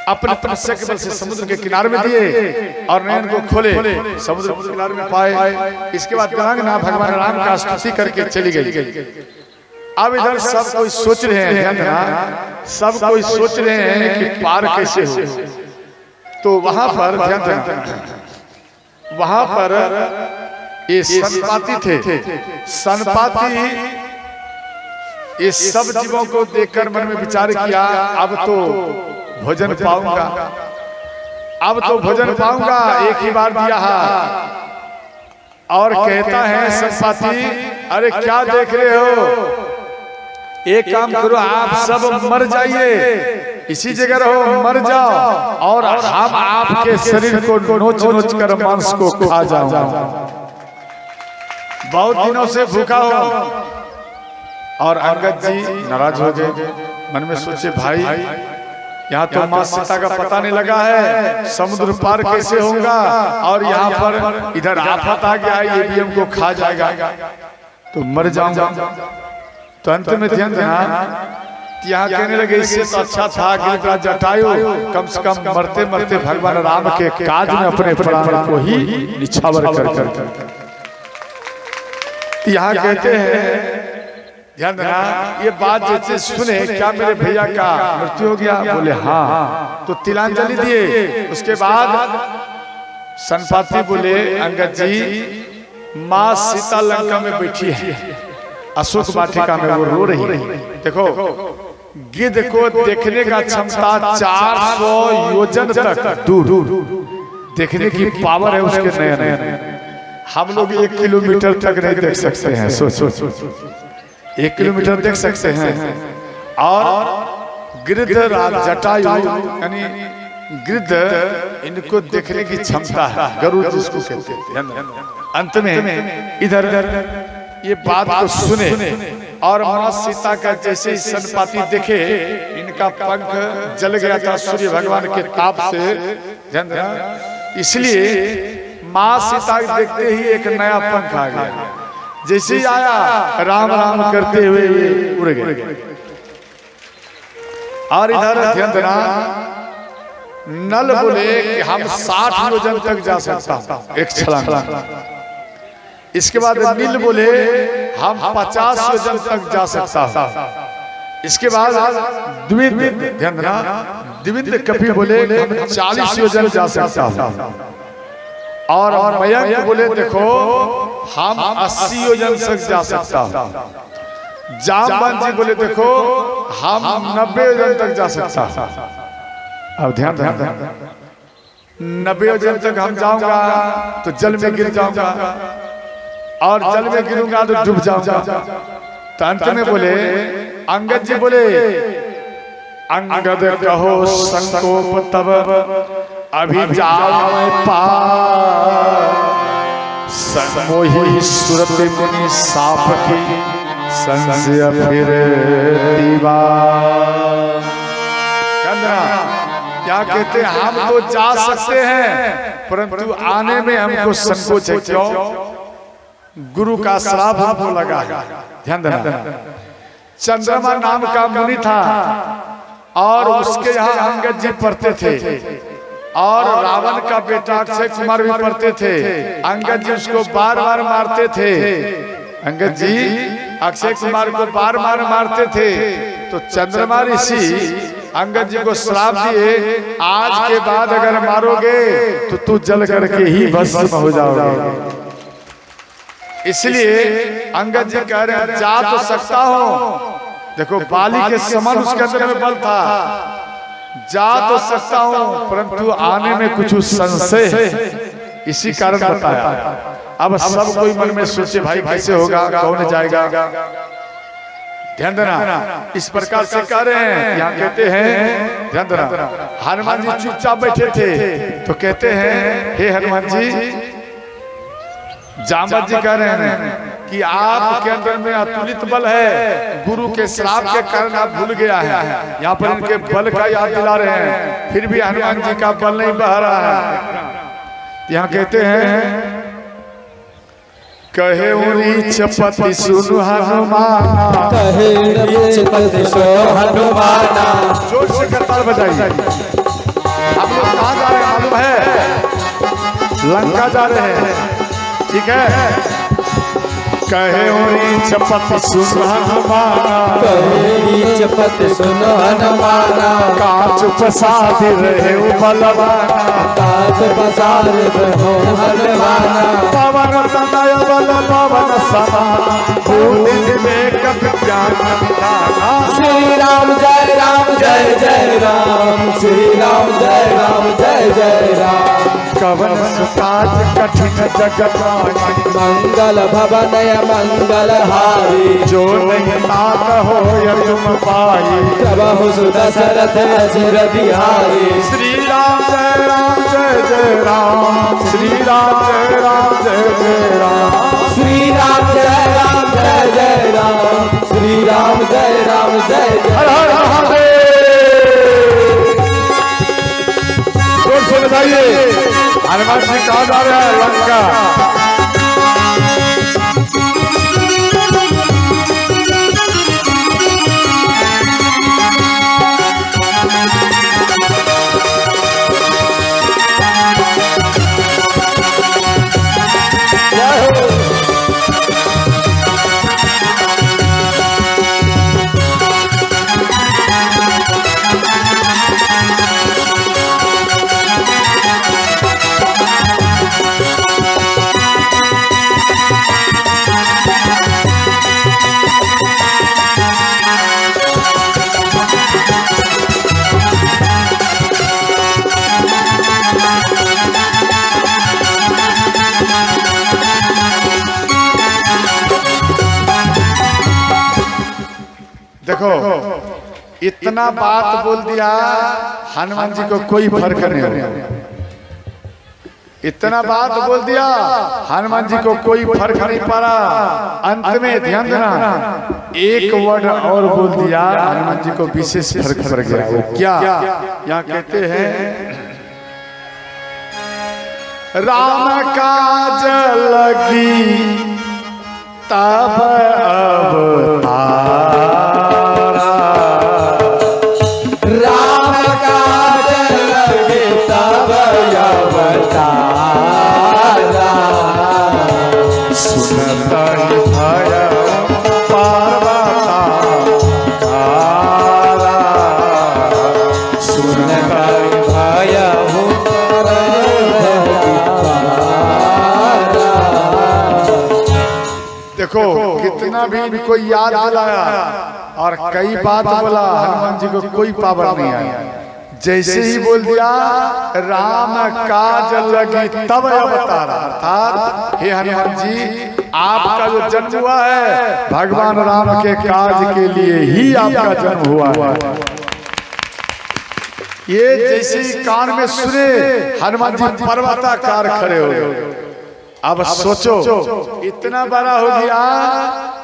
अपने तपस्या के बल से समुद्र के किनारे में दिए, और नैन को खोले, समुद्र के किनारे में पाए। इसके बाद देवांगना भगवान राम का स्तुति करके चली गई। अब इधर सब कोई सोच रहे हैं, सब कोई सोच रहे हैं कि पार कैसे हो। तो वहां पर ध्यान देना, वहां पर ये सनपाती थे, सनपाती ये सब जीवों को देखकर मन में विचार किया अब तो भोजन पाऊंगा, अब तो भोजन पाऊंगा, एक ही बार दिया है, और कहता है संपाति, अरे क्या देख रहे हो, एक काम करो, आप सब मर जाइए, इसी जगह रहो, मर जाओ, और हम आपके शरीर को नोच नोच कर मांस को खा जाऊंगा। बहुत दिनों से भूखा हो। और अंगद जी नाराज हो गए, मन में सोचे भाई यहाँ तो माँ सीता का पता नहीं लगा है, समुद्र पार कैसे होगा, और यहाँ पर इधर आफत आ गया, ये भी हमको खा जाएगा, तो मर जाऊंगा। तो अंत में ध्यान देना, यहाँ कहने लगे इससे तो अच्छा था गिरिराज जटायु कम से कम मरते मरते भगवान राम के काज में अपने प्राण को ही निछावर कर। यहाँ कहते हैं, ध्यान देना, ये बात जैसे सुने, क्या मेरे भैया का मृत्यु हो गया? बोले हाँ। तो तिलांजलि दिए। उसके बाद संपाति बोले, अंगद जी माँ सीता लंका में बैठी है, अशोक वाटिका में वो रो रही है। देखो गिद्ध को देखने का क्षमता 400 योजन तक दूर देखने की पावर है उसके नयन। हम लोग 1 किलोमीटर तक नहीं देख सकते हैं। सोचो 1 किलोमीटर देख सकते हैं। और गिरिधराज जटायु यानी गिद्ध, इनको देखने की क्षमता है, गरुड़ जिसको कहते हैं। अंत में इधर ये बात को सुने, और माँ सीता का जैसे संपाति देखे, इनका पंख जल गया था सूर्य भगवान के ताप से। इसलिए माँ सीता देखते ही एक नया पंख आ गया, जैसे ही आया राम राम करते हुए उड़ गए। और इधर ध्यान देना, नल बोले कि हम 60 योजन तक जा सकता हूं एक छलांग। इसके बाद नील बोले हम 50 योजन तक जा सकता हूं। इसके बाद द्विविद, ध्यान देना, द्विविद कपि बोले हम 40 योजन जा सकता हूं। और मयंक बोले देखो हम 80 योजन तक जा सकता हूं। जामवंत जी बोले देखो हम 90 योजन तक जा सकता हूं। अब ध्यान देना, 90 योजन तक हम जाऊंगा तो जल में गिर जाऊंगा, और जल में गिरूंगा तो डूब जाऊंगा। तो अंत में बोले अंगद जी बोले, अंगद कहो संकोप तब अभी जाए पार, मोही सुरत मुनि साप की संशय फिर दीवार। क्या कहते हैं, हम तो जा सकते हैं परंतु आने में हमको संकोच है। क्यों? गुरु का श्राप हमको लगा है। ध्यान देना, चंद्रमा नाम का मुनि था, और उसके यहाँ अंगद जी पढ़ते थे, और रावण का बेटा अक्षय कुमार भी पढ़ते थे। अंगद जी उसको बार बार मारते थे। अंगद जी अक्षय कुमार को बार बार मारते थे। तो चंद्रमा ऋषि अंगद जी को श्राप दिए, आज के बाद अगर मारोगे तो तू जल करके ही भस्म हो जाओगे। इसलिए अंगद जी कह रहे हैं जा तो सकता हूं, देखो बाली के समान उसके अंदर में बल था, जा तो सकता हूं परंतु आने में कुछ संशय है, इसी कारण बताया। अब सब कोई मन में सोचे भाई कैसे होगा, कौन जाएगा। ध्यान देना, इस प्रकार से कह रहे हैं। यहाँ कहते हैं, ध्यान देना, हनुमान जी चुपचाप बैठे थे तो कहते हैं हे हनुमान जी, जामवंत जी कह रहे हैं कि आपके अंदर में अतुलित बल है, गुरु के श्राप के कारण आप भूल गया है। यहाँ पर इनके बल का याद दिला रहे हैं, फिर भी हनुमान जी का बल नहीं बह रहा है। यहाँ कहते हैं कहे रीछ पति सुनु हनुमाना, कहे रीछ पति सुनु हनुमाना। जोर से करताल बजाइए। हम लोग कहाँ जा रहे हैं मालूम है? लंका जा रहे हैं, ठीक है। कहे रीछ पति सुनु हनुमाना, कहे रीछ पति सुनु हनुमाना। काच पसार रहे बलवाना, काच पसार रहे बलवाना। पवन तनय बल पवन समा, भूमि में कपि ज्ञान निधाना। श्री राम जय राम जय जय राम, श्री राम जय राम जय जय राम। कवन सुकाज कठिन जगत मंगल भवन मंगल हारी जो नहीं तात हो या तुम पाई प्रभु सुदशरथ अजर बिहारी श्री राम जय राम जय जय राम श्री राम जय राम जय जय राम श्री राम जय राम जय जय राम श्री राम जय राम जय जय हर हर महादेव जोर से बताइए हनुमान जी कहाँ जा रहे हैं लंका देखो इतना बात बोल दिया हनुमान जी को कोई फर्क नहीं हुआ इतना बात बोल दिया हनुमान जी को कोई फर्क नहीं पड़ा अंत में ध्यान देना एक वर्ड और बोल दिया हनुमान जी को विशेष फर्क पड़ गया वो क्या यहाँ कहते हैं राम काज लगी तब देखो कितना भी कोई याद दिलाया और कई बात बोला हनुमान जी को कोई पावर नहीं आया जैसे ही बोल दिया राम काज लगी तब अवतार अर्थात हे हनुमान जी आपका जो जन्म हुआ है भगवान राम के काज के लिए ही आपका जन्म हुआ है ये जैसे ही कान में सुने हनुमान जी पर्वताकार खड़े हो गए अब सोचो इतना बड़ा हो गया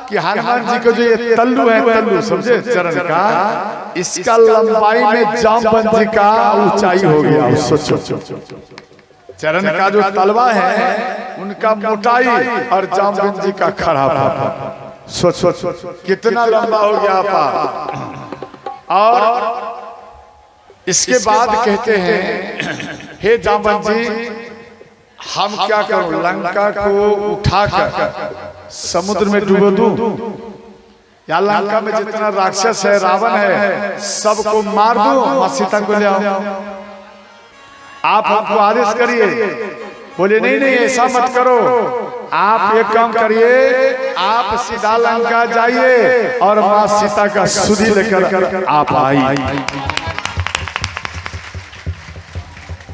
कि हनुमान जी को जो ये तल्लू है तल्लू समझे चरण का इसका लंबाई में जामवंत जी का ऊंचाई हो गया सोचो चरण का जो तलवा है उनका मोटाई और जामवंत जी का खड़ा सोचो कितना लंबा हो गया आपा और इसके बाद कहते हैं हे जामवंत जी हम क्या करूं लंका को उठाकर समुद्र में डुबो दूं या लंका में जितना राक्षस है रावण है सबको मार दूं और सीता को ले आओ आप हमको आदेश करिए बोले नहीं नहीं ऐसा मत करो आप एक काम करिए आप सीधा लंका जाइए और मां सीता का सुधी लेकर आप आई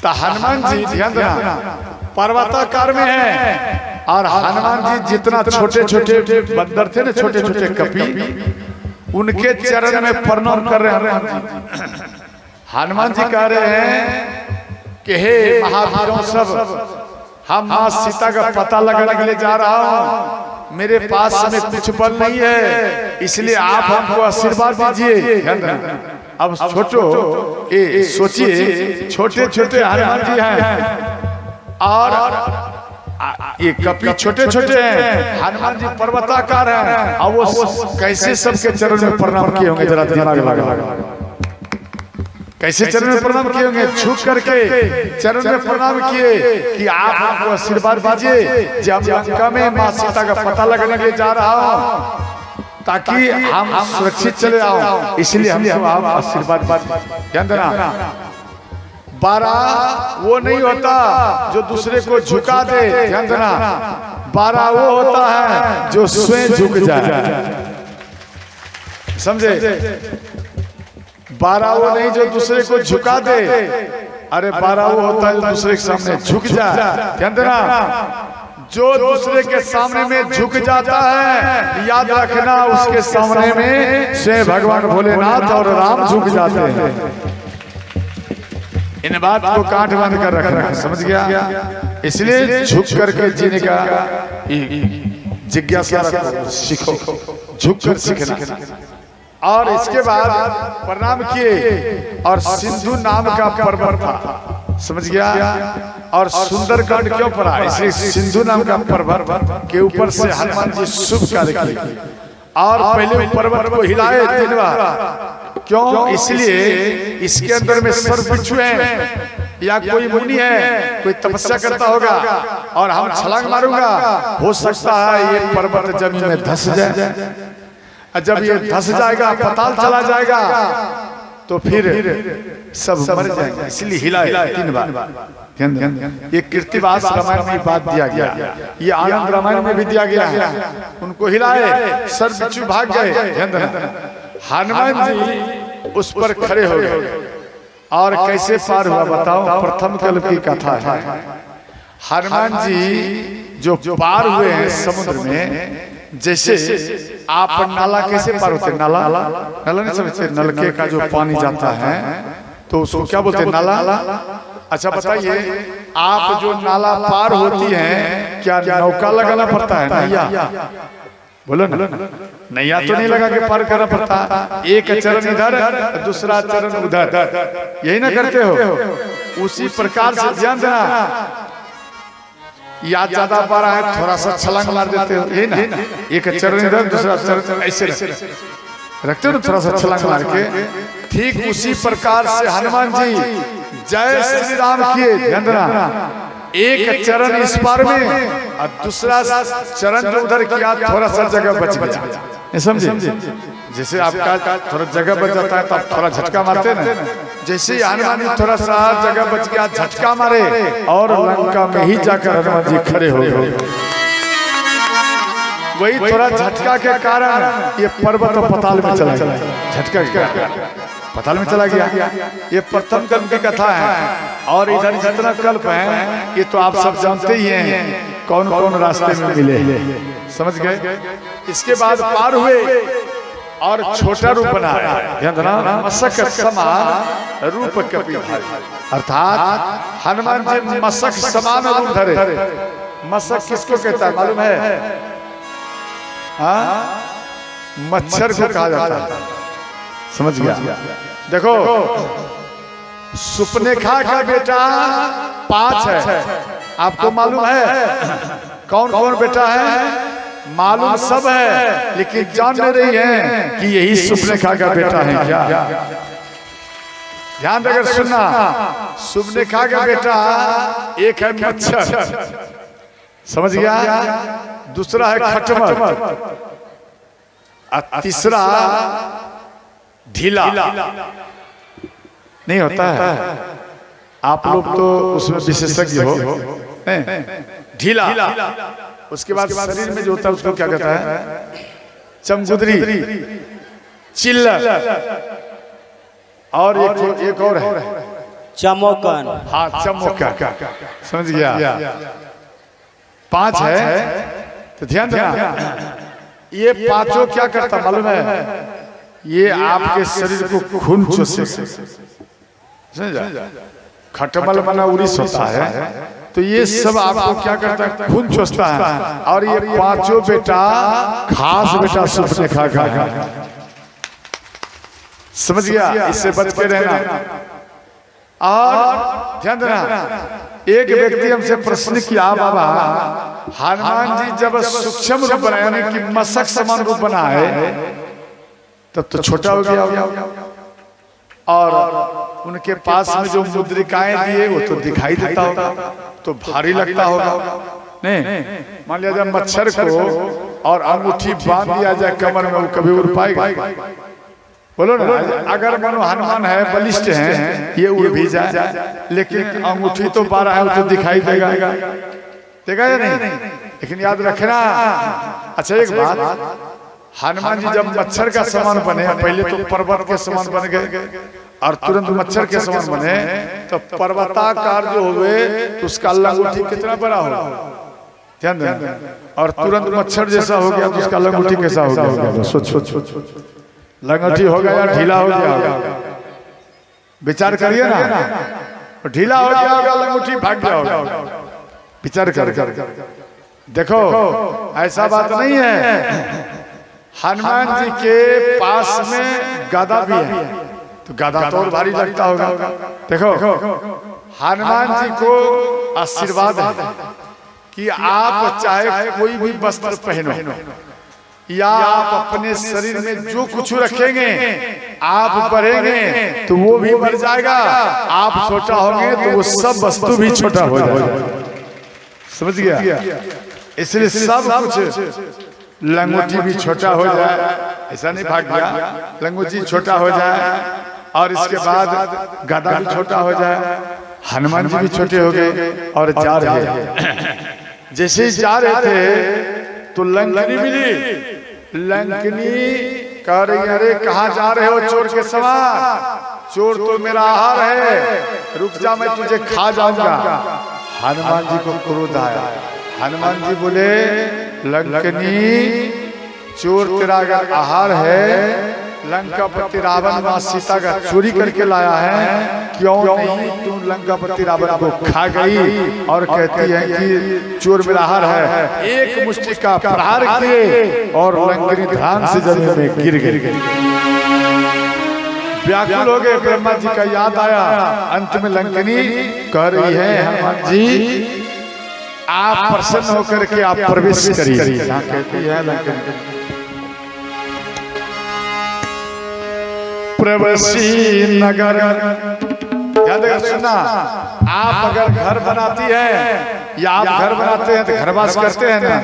तो हनुमान जी ध्यान देना पर्वताकार में है और हनुमान जी जितना छोटे छोटे बंदर थे ना छोटे छोटे कपी उनके चरण में प्रणाम कर रहे हैं हनुमान जी कह रहे हैं कि हे महावीरों सब हम मां सीता का पता लगाने के लिए जा रहा हूं मेरे पास में कुछ बल नहीं है इसलिए आप हमको आशीर्वाद दीजिए अब छोटो सोचिए छोटे छोटे हनुमान जी हैं और ये कपी छोटे छोटे हैं हनुमान जी पर्वताकार हैं और वो कैसे सबके चरण में प्रणाम किए होंगे जरा दिमाग लगा कैसे चरण में प्रणाम किए होंगे झुक करके चरण में प्रणाम किए कि आप हमको आशीर्वाद दीजिए जब लंका में मां सीता का पता लगाने के लिए जा रहा हूं ताकि हम सुरक्षित चले आओ इसलिए हम आप आशीर्वाद ध्यान देना 12 वो नहीं होता जो दूसरे को झुका दे ध्यान देना 12 वो होता है जो स्वयं झुक जाए समझे 12 वो नहीं जो दूसरे को झुका दे अरे 12 वो होता है जो दूसरे के सामने झुक जाए। ध्यान देना, जो दूसरे के सामने में झुक जाता है, याद रखना उसके सामने में स्वयं भगवान भोलेनाथ और राम झुक जाते हैं। इन बात को काट बांध कर रखना, समझ गया? इसलिए झुक करके जीने का जिज्ञासा रखो, सीखो, झुक कर सीखना। और इसके बाद प्रणाम किए और सिंधु नाम का पर्वत था, समझ गया? और सुंदरकांड क्यों पड़ा? इसलिए सिंधु नाम का पर्वत के ऊपर से हनुमान जी शुभ कार्य किए और पहले पर्वत को हिलाए 3 बार। क्यों? इसलिए इसके अंदर में सर्प बिच्छू है या कोई मुनि है, कोई तपस्या करता होगा और हम छलांग मारूंगा, हो सकता है ये पर्वत जमीन में धंस जाए। जब ये धंस जाएगा, पताल चला जाएगा, तो फिर सब मर जाएंगे। इसलिए हिलाए 3 बार। ये कीर्तिवास रामायण में बात दिया गया, ये आनंद रामायण में भी दिया गया है। उनको हिलाए, सर्प बिच्छू भाग गए। हनुमान जी उस पर खड़े हो गए और कैसे पार हुआ बताओ? प्रथम कल्प की कथा है। हनुमान जी जो पार हुए हैं समुद्र में, जैसे आप नाला कैसे पार होते? नाला नहीं समझते? नलके का जो पानी जाता है तो उसको क्या बोलते हैं? नाला। अच्छा बताइए, आप जो नाला पार होती हैं, क्या नौका लगाना पड़ता है? नैया, बोलो ना। नैया तो नहीं लगा के पार करना पड़ता, एक चरण इधर दूसरा चरण उधर, यही ना करते हो? उसी प्रकार से ध्यान देना, याद ज्यादा पा रहा है थोड़ा सा छलांग मार देते हो, यही ना? एक चरण इधर दूसरा चरण ऐसे रखते हो, थोड़ा सा छलांग मार के। ठीक उसी प्रकार से हनुमान जी जय श्री राम किए। ध्यान देना, एक चरण इस पार में और दूसरा चरण जो उधर किया, थोड़ा सा जगह बच गया। समझे? जैसे आपका थोड़ा जगह बच जाता है तो आप थोड़ा झटका मारते हैं ना, जैसे हनुमान जी थोड़ा सा जगह बच गया, झटका मारे और लंका में ही जाकर हनुमान जी खड़े हो गए। वही थोड़ा झटका के कारण ये पर्वत पताल में चला गया, झटका के कारण पताल में चला गया। ये प्रथम कल्प की कथा है। और इधर जितना कल्प है ये तो आप सब जानते ही हैं, कौन कौन रास्ते में मिले, समझ गए? इसके बाद पार हुए और छोटा रूप बनाया। ध्यान देना, मशक समान रूप कपि भाई, अर्थात हनुमान जी मशक समान रूप धरे। मशक किसको कहता है मालूम है? मच्छर को कहा जाता है, समझ गया? देखो, सुपनेखा का बेटा 5 है, आपको मालूम है? कौन कौन बेटा है? मालूम सब है, लेकिन जान नहीं रही है कि यही सुपनेखा का बेटा है क्या? ध्यान देकर सुनना, सुपनेखा का बेटा एक है मच्छर, समझ गया? दूसरा है खटमल, तीसरा ढीला। नहीं होता है? आप लोग तो उसमें विशेषज्ञ हो। ढीला, उसके बाद शरीर में जो होता है उसको क्या कहता है? चमगुदरी, चिल्लर, और एक और है चमोकन। हाँ, चमोकन, समझ गया? 5 है। तो ध्यान देना, ये पांचों क्या करता मालूम है? ये आपके शरीर को खून चूसे, समझा? खटमल बना उड़ीस होता है, तो ये सब आपको क्या करता है? खून चूसता है। और ये पांचों बेटा खास बेटा सुपनेखा का, समझ गया? इससे बच के रहना। और ध्यान देना, एक व्यक्ति हमसे प्रश्न किया, बाबा हनुमान जी जब सूक्ष्म रूप बनाया, यानी कि मशक समान रूप बनाए, तब तो छोटा हो गया, और उनके पास में जो मुद्रिकाएं दिए वो तो दिखाई देता होगा, तो भारी लगता होगा। नहीं, मान लिया जाए मच्छर को और अंगूठी बांध दिया जाए कमर में, वो कभी उड़ पाएगा? बोलो ना। अगर मानो हनुमान है, बलिष्ठ है, ये उड़ भी जाए, लेकिन अंगूठी तो 12 है, वो तो दिखाई देगा, देगा या नहीं? लेकिन याद रखना। अच्छा, एक बात, हनुमान जी जब मच्छर का समान बने, पहले तो पर्वत के समान बन गए, और तुरंत मच्छर के समान बने, तो पर्वताकार जो हुए तो उसका लंगोटी कितना बड़ा हो, ध्यान देना। और तुरंत मच्छर जैसा हो गया तो उसका लंगोटी कैसा हो गया? सोच लंगोटी हो गया या ढीला हो गया? विचार करिए ना, ढीला हो गया होगा, लंगोटी भाग गया होगा। विचार कर देखो, ऐसा बात नहीं है। हनुमान जी के पास में गदा भी है, तो गदा तो और भारी लगता होगा। देखो, हनुमान जी को आशीर्वाद है कि आप चाहे कोई भी वस्त्र पहनो या आप अपने शरीर में जो कुछ रखेंगे, आप बढ़ेंगे तो वो भी बढ़ जाएगा, आप छोटा होंगे तो वो सब वस्तु भी छोटा हो जाएगा। समझ गया? इसलिए सब कुछ, लंगोटी भी छोटा हो जाए, ऐसा नहीं भाग गया, लंगोटी छोटा हो जाए और इसके बाद गदा भी छोटा हो जाए। हनुमान जी भी छोटे हो गए और जा रहे, जैसे जा रहे थे तो लंकनी मिली। लंकनी कह रही, अरे कहाँ जा रहे हो चोर के सवार? चोर तो मेरा आहार है, रुक जा, मैं तुझे खा जाऊंगा। हनुमान जी को क्रोध आया। हनुमान जी बोले, लंकनी, चोर तेरा अगर आहार है, लंकापति रावण मां सीता का चोरी करके लाया है, क्यों नहीं तू लंकापति रावण को खा गई और कहती है कि चोर मेरा आहार है। एक मुष्टि का प्रहार किए और लंकनी ध्यान से जमीन में गिर गई। व्याकुल हो गए, ब्रह्मा जी का याद आया। अंत में लंकनी कह रही है, हनुमान जी आप प्रसन्न होकर के आप प्रवेश करिए। कहती है लंकनी, प्रवेशी नगर, याद सुनना, आप अगर घर बनाती है या आप घर बनाते हैं तो घरवास करते हैं ना,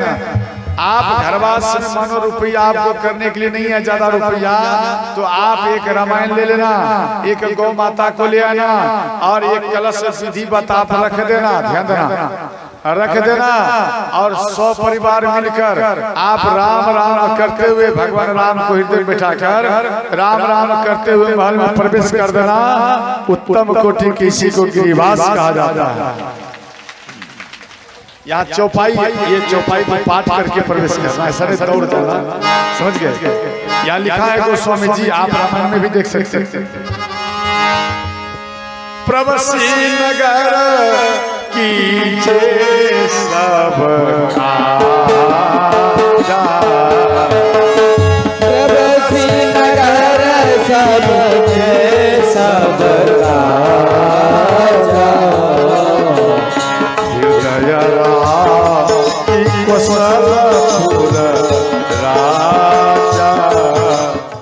आप घरवास में मानो रुपया आपको करने के लिए नहीं है ज्यादा रुपया, तो आप एक रामायण ले लेना, एक गौ माता को ले आना और एक कलश विधि बता रख देना, ध्यान देना, रख देना और 100 परिवार मिलकर आप राम राम करते हुए भगवान राम को हृदय में बैठाकर राम राम करते हुए महल में प्रवेश कर देना। उत्तम कोटि किसी को गिरिवास कहा जाता है। यहाँ चौपाई, ये चौपाई को पाठ करके प्रवेश करना, ऐसा नहीं दौड़ जाना। समझ गए? यहाँ लिखा है गोस्वामी जी, आप रामायण में भी देख सकते हैं। प्रवेशी नगर कीजे सब